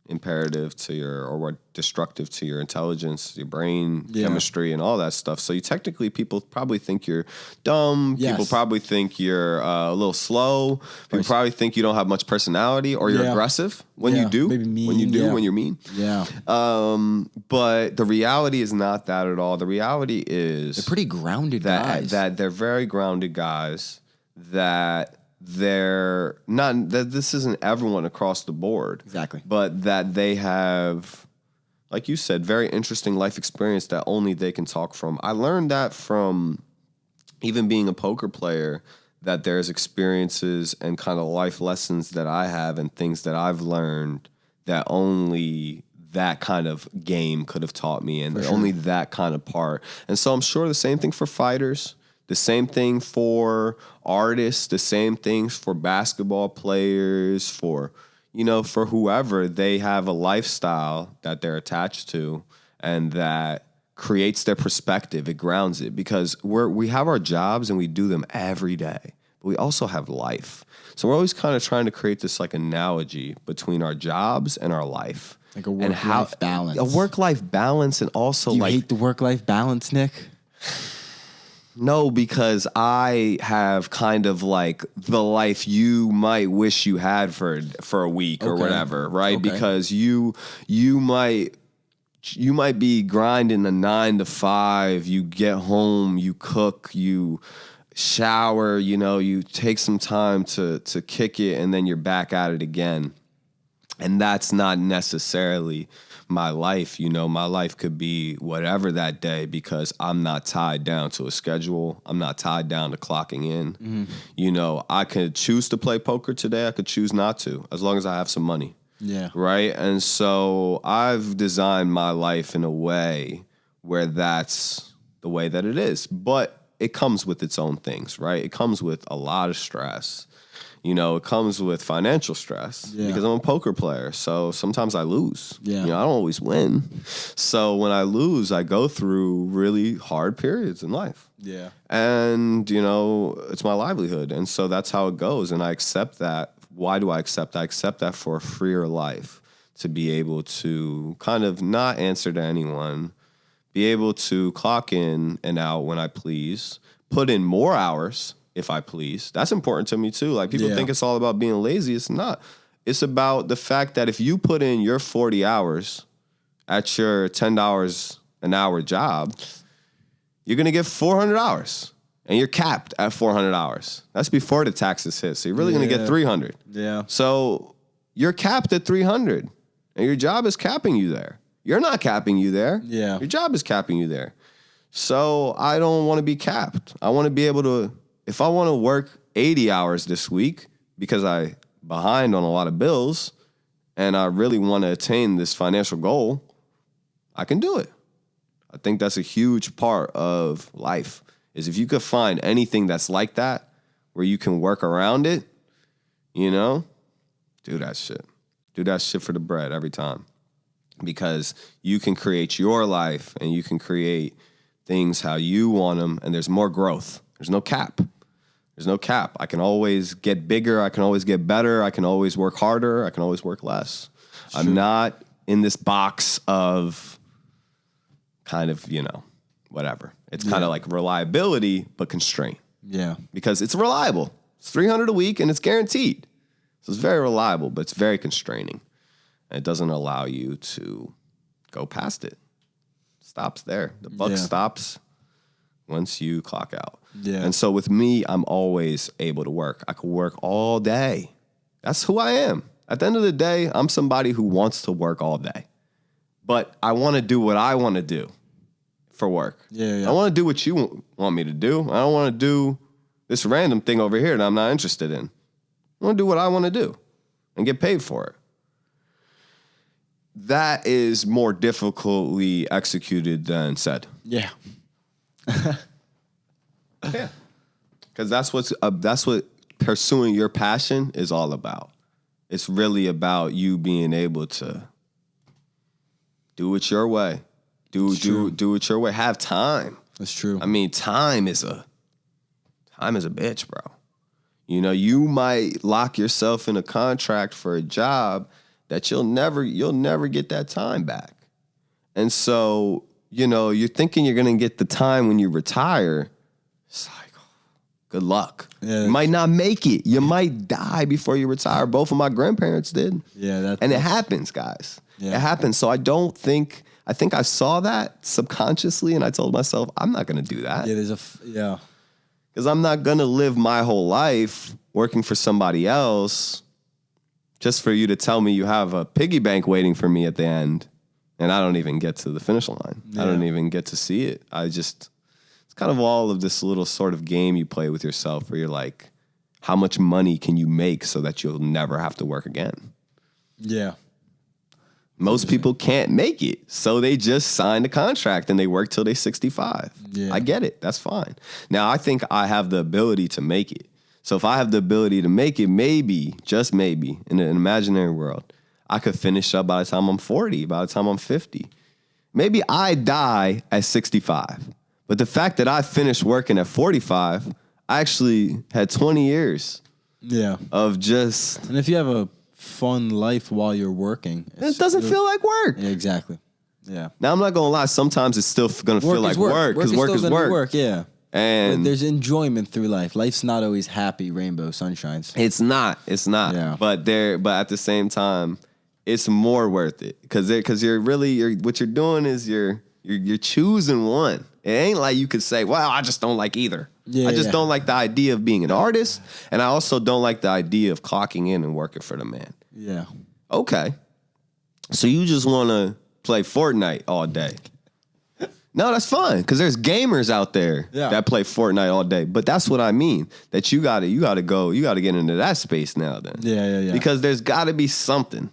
imperative to your, or destructive to your intelligence, your brain, chemistry, and all that stuff. So you technically, people probably think you're dumb. Yes. People probably think you're a little slow. People probably think you don't have much personality, or you're aggressive when you do. Maybe mean, when you're mean. Yeah. But the reality is not that at all. The reality is they're pretty grounded guys. That they're very grounded guys. That they're not, that this isn't everyone across the board. Exactly. But that they have, like you said, very interesting life experience that only they can talk from. I learned that from even being a poker player, that there's experiences and kind of life lessons that I have and things that I've learned that only that kind of game could have taught me, and only that kind of part. And so I'm sure the same thing for fighters. The same thing for artists, the same things for basketball players, for whoever. They have a lifestyle that they're attached to, and that creates their perspective. It grounds it, because we have our jobs and we do them every day, but we also have life. So we're always kind of trying to create this like analogy between our jobs and our life. Like a work-life balance. A work-life balance, and also you hate the work-life balance, Nick? No, because I have kind of like the life you might wish you had for a week or whatever, right? Okay. Because you might be grinding a 9 to 5. You get home, you cook, you shower, you take some time to kick it, and then you're back at it again. And that's not necessarily my life. My life could be whatever that day, because I'm not tied down to a schedule. I'm not tied down to clocking in. Mm-hmm. I could choose to play poker today. I could choose not to, as long as I have some money. Yeah. Right. And so I've designed my life in a way where that's the way that it is. But it comes with its own things, right? It comes with a lot of stress. It comes with financial stress, because I'm a poker player. So sometimes I lose. Yeah. I don't always win. So when I lose, I go through really hard periods in life. Yeah. And, it's my livelihood. And so that's how it goes. And I accept that Why do I accept that? I accept that for a freer life, to be able to kind of not answer to anyone, be able to clock in and out when I please, put in more hours if I please. That's important to me too. Like, people think it's all about being lazy. It's not. It's about the fact that if you put in your 40 hours at your $10 an hour job, you're going to get 400 hours. And you're capped at 400 hours. That's before the taxes hit. So you're really going to get 300. Yeah. So you're capped at 300. And your job is capping you there. You're not capping you there. Yeah. Your job is capping you there. So I don't want to be capped. I want to be able to, if I want to work 80 hours this week because I behind on a lot of bills and I really want to attain this financial goal, I can do it. I think that's a huge part of life, is if you could find anything that's like that, where you can work around it, you know, do that shit. Do that shit for the bread every time. Because you can create your life and you can create things how you want them, and there's more growth. There's no cap. There's no cap. I can always get bigger. I can always get better. I can always work harder. I can always work less. I'm not in this box of kind of, you know, whatever. It's kind of like reliability, but constraint. Yeah. Because it's reliable. It's 300 a week and it's guaranteed. So it's very reliable, but it's very constraining. And it doesn't allow you to go past it. Stops there. The buck stops once you clock out. Yeah. And so with me, I'm always able to work. I could work all day. That's who I am. At the end of the day, I'm somebody who wants to work all day. But I want to do what I want to do for work. Yeah. I want to do what you want me to do. I don't want to do this random thing over here that I'm not interested in. I want to do what I want to do and get paid for it. That is more difficultly executed than said. Yeah. Yeah. Because that's what pursuing your passion is all about. It's really about you being able to do it your way. Do it your way. Have time. That's true. I mean, time is a bitch, bro. You know, you might lock yourself in a contract for a job that you'll never get that time back. And so, you know, you're thinking you're going to get the time when you retire. It's like, good luck. Yeah, you might not make it. You might die before you retire. Both of my grandparents did. Yeah. And it happens, guys. Yeah. It happens. So I think I saw that subconsciously and I told myself, I'm not going to do that. Yeah. Because I'm not going to live my whole life working for somebody else just for you to tell me you have a piggy bank waiting for me at the end. And I don't even get to the finish line. Yeah. I don't even get to see it. It's kind of all of this little sort of game you play with yourself where you're like, how much money can you make so that you'll never have to work again? Yeah. Most people can't make it, so they just sign the contract and they work till they're 65. Yeah. I get it. That's fine. Now, I think I have the ability to make it. So if I have the ability to make it, maybe, just maybe, in an imaginary world, I could finish up by the time I'm 40, by the time I'm 50. Maybe I die at 65. But the fact that I finished working at 45, I actually had 20 years of just... And if you have a fun life while you're working, it doesn't feel like work. Yeah, exactly. Yeah. Now, I'm not going to lie. Sometimes it's still going to feel like work because work is work. Yeah. And but there's enjoyment through life. Life's not always happy, rainbow, sunshines. It's not. Yeah. But at the same time, it's more worth it because what you're doing is you're choosing one. It ain't like you could say, well, I just don't like either. I just don't like the idea of being an artist, and I also don't like the idea of clocking in and working for the man. Yeah. Okay. So you just want to play Fortnite all day. No, that's fine because there's gamers out there that play Fortnite all day. But that's what I mean. That you gotta get into that space now then. Yeah. Because there's gotta be something.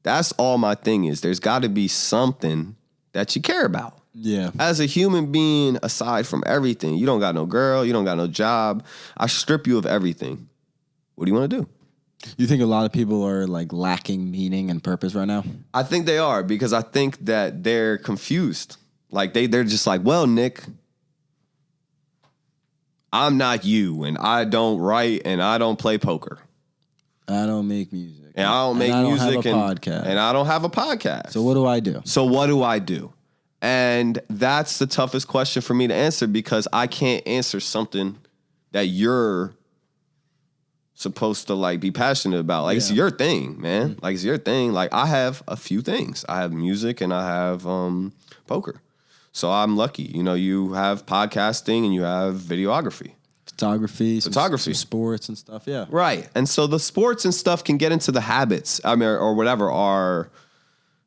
That's all my thing is. There's gotta be something that you care about. Yeah. As a human being, aside from everything, you don't got no girl, you don't got no job. I strip you of everything. What do you want to do? You think a lot of people are like lacking meaning and purpose right now? I think they are because I think that they're confused. Like they're just like, well, Nick, I'm not you and I don't write and I don't play poker. I don't make music. And I don't make music. And I don't have a podcast. And I don't have a podcast. So what do I do? So what do I do? And that's the toughest question for me to answer because I can't answer something that you're supposed to like be passionate about. Like it's your thing, man. Like it's your thing. Like I have a few things. I have music and I have poker. So I'm lucky. You know, you have podcasting and you have videography. Photography, some sports and stuff, yeah. Right. And so the sports and stuff can get into the habits, I mean, or whatever, are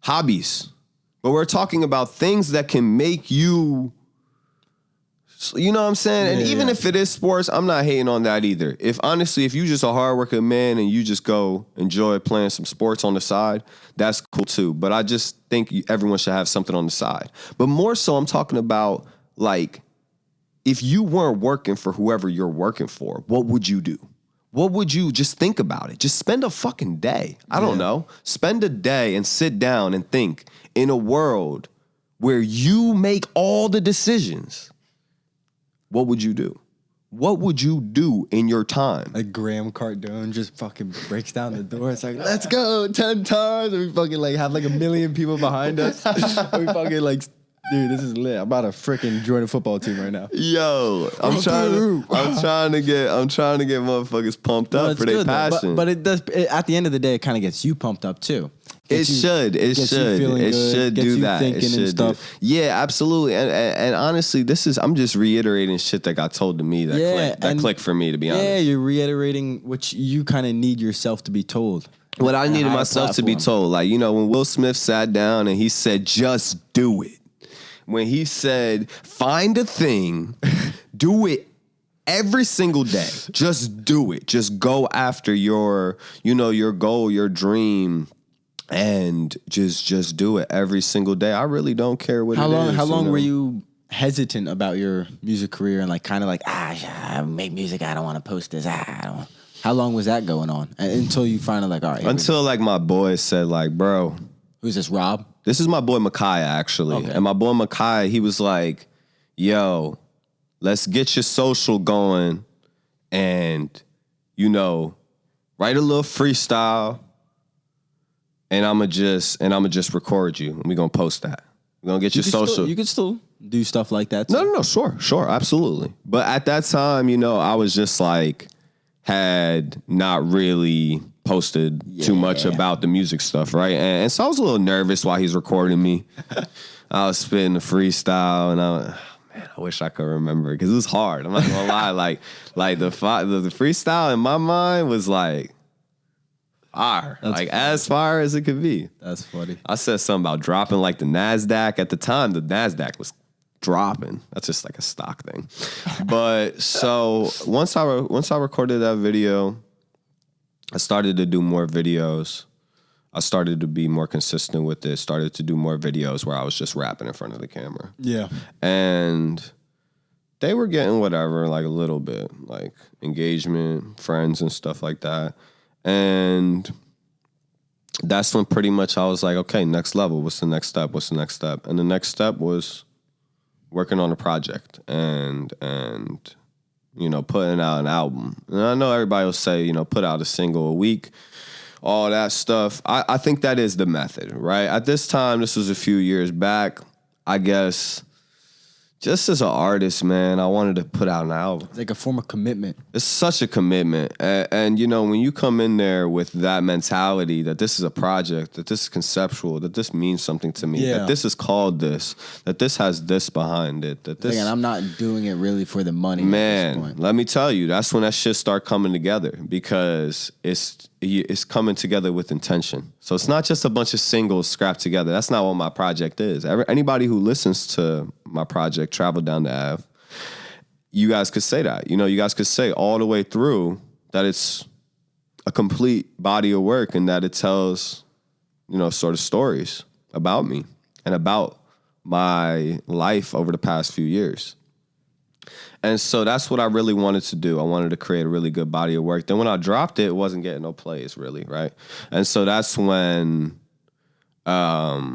hobbies. But we're talking about things that can make you, you know what I'm saying? And even if it is sports, I'm not hating on that either. If you just a hardworking man and you just go enjoy playing some sports on the side, that's cool too. But I just think everyone should have something on the side. But more so, I'm talking about like, if you weren't working for whoever you're working for, what would you do? What would you just think about it? Just spend a fucking day. I don't know. Spend a day and sit down and think in a world where you make all the decisions. What would you do? What would you do in your time? Like Graham Cardone just fucking breaks down the door. It's like, let's go 10 times. And we fucking like have like 1 million people behind us. And we fucking like, dude, this is lit. I'm about to freaking join a football team right now. Yo, I'm trying to get motherfuckers pumped up for their passion. But it does. At the end of the day, it kind of gets you pumped up too. It should do that. Thinking and stuff. Yeah, absolutely. And honestly, I'm just reiterating shit that got told to me that clicked for me, to be honest. Yeah, you're reiterating what you kind of need yourself to be told. What I needed myself to be told, like, you know, when Will Smith sat down and he said, "Just do it." When he said, find a thing, do it every single day. Just do it. Just go after your goal, your dream, and just do it every single day. I really don't care what it is. How long were you hesitant about your music career and like kind of like, I make music, I don't want to post this, I don't. How long was that going on until you finally like, all right. Until like my boy said like, bro. Who's this, Rob? This is my boy Micaiah, actually. Okay. And my boy Micaiah, he was like, yo, let's get your social going and, you know, write a little freestyle and I'ma just record you and we're gonna post that. We're gonna get your social. You could still do stuff like that too. No, sure, absolutely. But at that time, you know, I was just like, had not really posted too much about the music stuff, right? And so I was a little nervous while he's recording me. I was spitting the freestyle, and I wish I could remember because it was hard. I'm not gonna lie, like the freestyle in my mind was like fire, as fire as it could be. That's funny. I said something about dropping like the NASDAQ. At the time, the NASDAQ was dropping. That's just like a stock thing. But so once I recorded that video, I started to do more videos. I started to be more consistent with it. Started to do more videos where I was just rapping in front of the camera. Yeah. And they were getting whatever, like a little bit, like engagement, friends and stuff like that. And that's when pretty much I was like, okay, next level. What's the next step? And the next step was working on a project and you know, putting out an album. And I know everybody will say, you know, put out a single a week, all that stuff. I think that is the method, right? At this time, this was a few years back, I guess, just as an artist, man, I wanted to put out an album. It's like a form of commitment. It's such a commitment. And, you know, when you come in there with that mentality that this is a project, that this is conceptual, that this means something to me, that this is called this, that this has this behind it, that this... Again, I'm not doing it really for the money. Man, at this point. Let me tell you, that's when that shit start coming together because it's coming together with intention. So it's not just a bunch of singles scrapped together. That's not what my project is. Anybody who listens to my project, Travel Down the Ave, you guys could say that. You know, you guys could say all the way through that it's a complete body of work and that it tells, you know, sort of stories about me and about my life over the past few years. And so that's what I really wanted to do. I wanted to create a really good body of work. Then when I dropped it, it wasn't getting no plays really, right? And so that's when I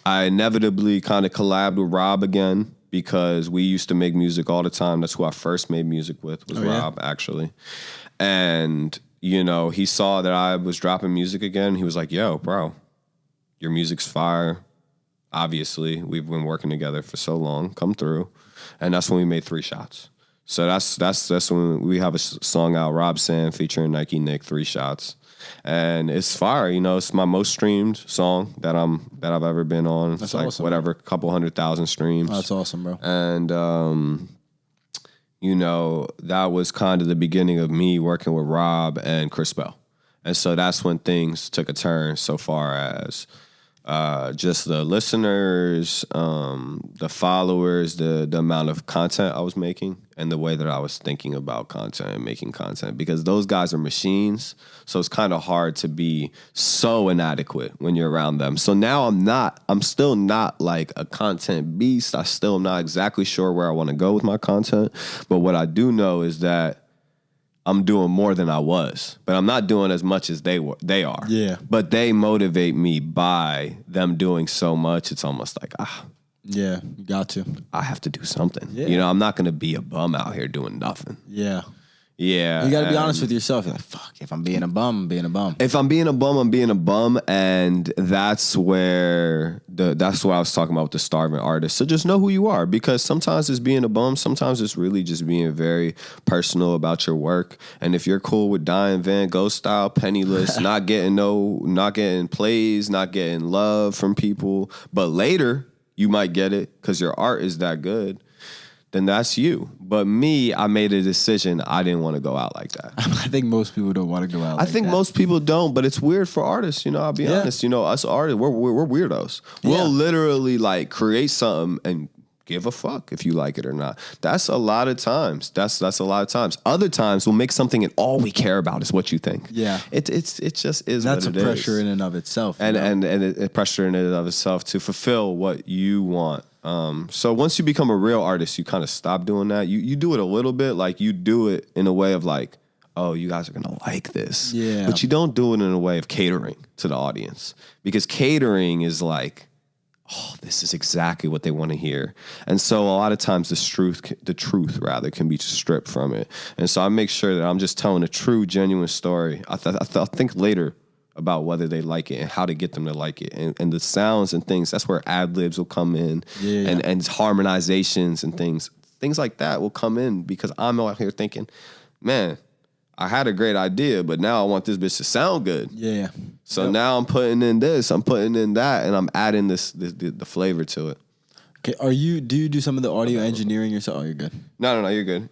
inevitably kind of collabed with Rob again because we used to make music all the time. That's who I first made music with, was Rob, actually. And, you know, he saw that I was dropping music again. He was like, yo, bro, your music's fire. Obviously, we've been working together for so long. Come through. And that's when we made 3 Shots. So that's when we have a song out, Rob Sand featuring Nyke, 3 Shots. And it's fire, you know, it's my most streamed song that I've ever been on. That's it's like awesome, whatever, couple 100,000 streams. Oh, that's awesome, bro. And you know, that was kind of the beginning of me working with Rob and Chris Bell. And so that's when things took a turn so far as just the listeners, the followers, the amount of content I was making, and the way that I was thinking about content and making content. Because those guys are machines, so it's kind of hard to be so inadequate when you're around them. So now I'm still not like a content beast. I still am not exactly sure where I want to go with my content. But what I do know is that I'm doing more than I was, but I'm not doing as much as they are. Yeah. But they motivate me by them doing so much. It's almost like, yeah, you got to. I have to do something. Yeah. You know, I'm not going to be a bum out here doing nothing. Yeah. Yeah. You got to be honest with yourself. You're like, fuck, if I'm being a bum, I'm being a bum. If I'm being a bum, I'm being a bum. And that's where that's what I was talking about with the starving artist. So just know who you are, because sometimes it's being a bum. Sometimes it's really just being very personal about your work. And if you're cool with dying Van Gogh style, penniless, not getting plays, not getting love from people, but later you might get it because your art is that good, then that's you. But me, I made a decision. I didn't want to go out like that. I think most people don't want to go out like I think that. most people don't, but it's weird for artists. You know, I'll be honest. You know, us artists, we're weirdos. We'll literally like create something and give a fuck if you like it or not. That's a lot of times. That's a lot of times. Other times we'll make something and all we care about is what you think. Yeah. It just is That's what a it pressure is. in and of itself. And it pressure in and of itself to fulfill what you want. So once you become a real artist, you kind of stop doing that. You do it a little bit, like you do it in a way of like, oh, you guys are gonna like this. Yeah. But you don't do it in a way of catering to the audience, because catering is like, oh, this is exactly what they want to hear. And so a lot of times the truth can be stripped from it. And so I make sure that I'm just telling a true, genuine story. I think later about whether they like it and how to get them to like it. And the sounds and things, that's where ad-libs will come in, and harmonizations and things like that will come in, because I'm out here thinking, man, I had a great idea, but now I want this bitch to sound good. Yeah. So now I'm putting in this, I'm putting in that, and I'm adding the flavor to it. Okay, do you do some of the audio engineering yourself? Oh, you're good. No, you're good.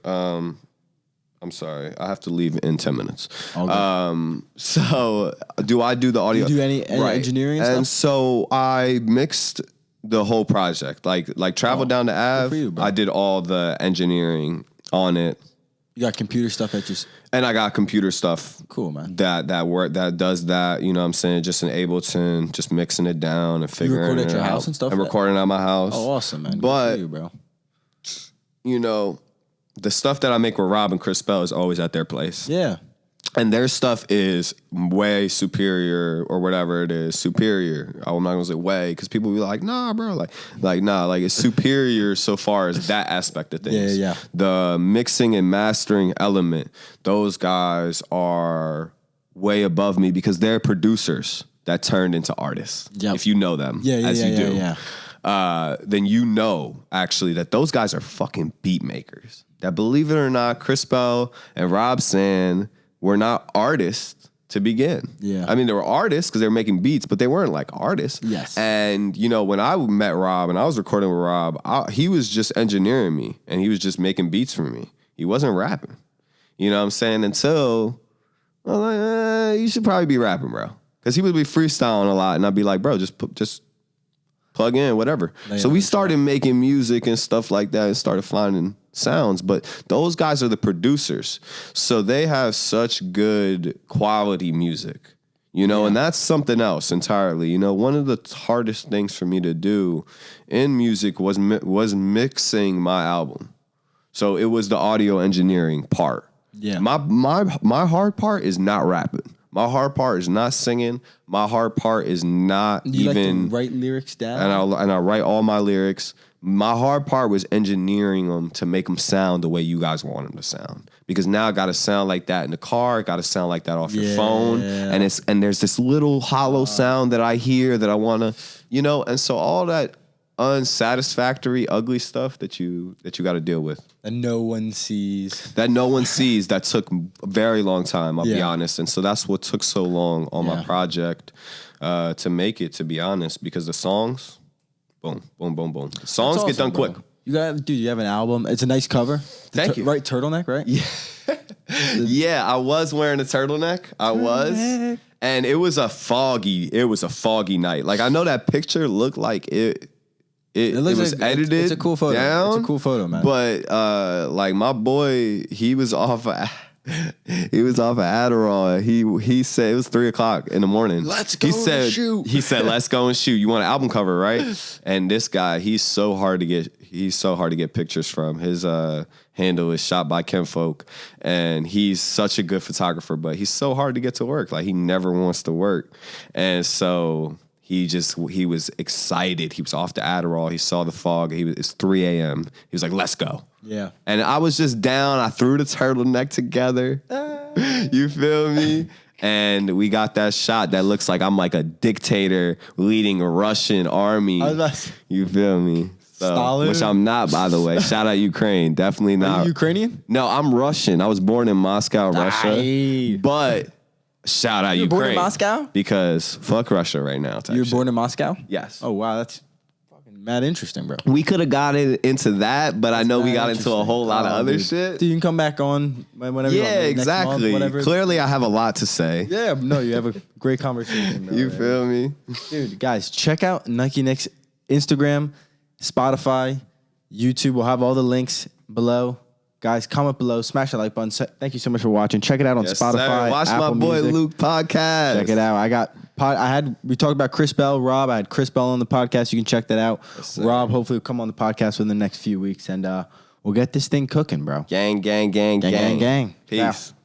I'm sorry. I have to leave in 10 minutes. Okay. So do I do the audio? Do you do any engineering and stuff? And so I mixed the whole project. Like Travel Down to Ave, you, bro. I did all the engineering on it. You got computer stuff at your... And I got computer stuff. Cool, man. That does that, you know what I'm saying? Just in Ableton, just mixing it down and figuring it out. You record at your house and stuff? I'm recording at my house. Oh, awesome, man. But, good for you, bro. You know, the stuff that I make with Rob and Chris Bell is always at their place. Yeah. And their stuff is way superior, or whatever it is, superior. I'm not gonna say way, because people be like, nah, bro, like it's superior so far as that aspect of things. Yeah. The mixing and mastering element, those guys are way above me, because they're producers that turned into artists. Yep. If you know them, as you do, then you know actually that those guys are fucking beat makers. That, believe it or not, Chris Bell and Rob Sand were not artists to begin. Yeah. I mean, they were artists because they were making beats, but they weren't like artists. Yes. And, you know, when I met Rob and I was recording with Rob, he was just engineering me, and he was just making beats for me. He wasn't rapping. You know what I'm saying? Until I was like, you should probably be rapping, bro. Because he would be freestyling a lot, and I'd be like, bro, just plug in, whatever. So we started making music and stuff like that and started finding sounds. But those guys are the producers. So they have such good quality music, you know, and that's something else entirely. You know, one of the hardest things for me to do in music was mixing my album. So it was the audio engineering part. Yeah. My hard part is not rapping. My hard part is not singing. My hard part is not you even like to write lyrics down. And I write all my lyrics. My hard part was engineering them to make them sound the way you guys want them to sound. Because now I got to sound like that in the car, got to sound like that off your phone, and there's this little hollow sound that I hear that I want to, and so all that unsatisfactory, ugly stuff that you got to deal with. That no one sees. That took a very long time, I'll be honest. And so that's what took so long on my project to make it, to be honest, because the songs, boom, boom, boom, boom. The songs awesome, get done quick. You have an album. It's a nice cover. Thank you. Right, turtleneck, right? Yeah. Yeah, I was wearing a turtleneck. I was. And it was a foggy night. Like, I know that picture looked like it was like, edited. It's a cool photo. Down, it's a cool photo, man. But like my boy, he was off of Adderall. He said it was 3:00 in the morning. Let's go and shoot. He said, "Let's go and shoot. You want an album cover, right?" And this guy, he's so hard to get pictures from. His handle is Shot by Kinfolk, and he's such a good photographer, but he's so hard to get to work. Like, he never wants to work, and so. He was excited. He was off the Adderall. He saw the fog. It's 3 a.m. He was like, let's go. Yeah. And I was just down. I threw the turtleneck together. You feel me? And we got that shot that looks like I'm like a dictator leading a Russian army. You feel me? So, which I'm not, by the way. Shout out Ukraine. Definitely not. Are you Ukrainian? No, I'm Russian. I was born in Moscow, Russia. But... shout out Ukraine. You were born in Moscow? Because fuck Russia right now. You were born in Moscow? Yes. Oh, wow. That's fucking mad interesting, bro. We could have got into that, but I know we got into a whole lot of other shit. Dude, you can come back on whenever you want. Exactly. Next month, Clearly, I have a lot to say. Yeah, no, you have a great conversation. Bro, you feel me? Dude, guys, check out Nyke Nick's Instagram, Spotify, YouTube. We'll have all the links below. Guys, comment below, smash the like button. Thank you so much for watching. Check it out on Spotify. Sir. Watch Apple my boy Music. Luke podcast. Check it out. We talked about Chris Bell, Rob. I had Chris Bell on the podcast. You can check that out. Yes, Rob, hopefully, will come on the podcast within the next few weeks, and we'll get this thing cooking, bro. Gang, gang, gang, gang. Gang, gang, gang. Peace. Ciao.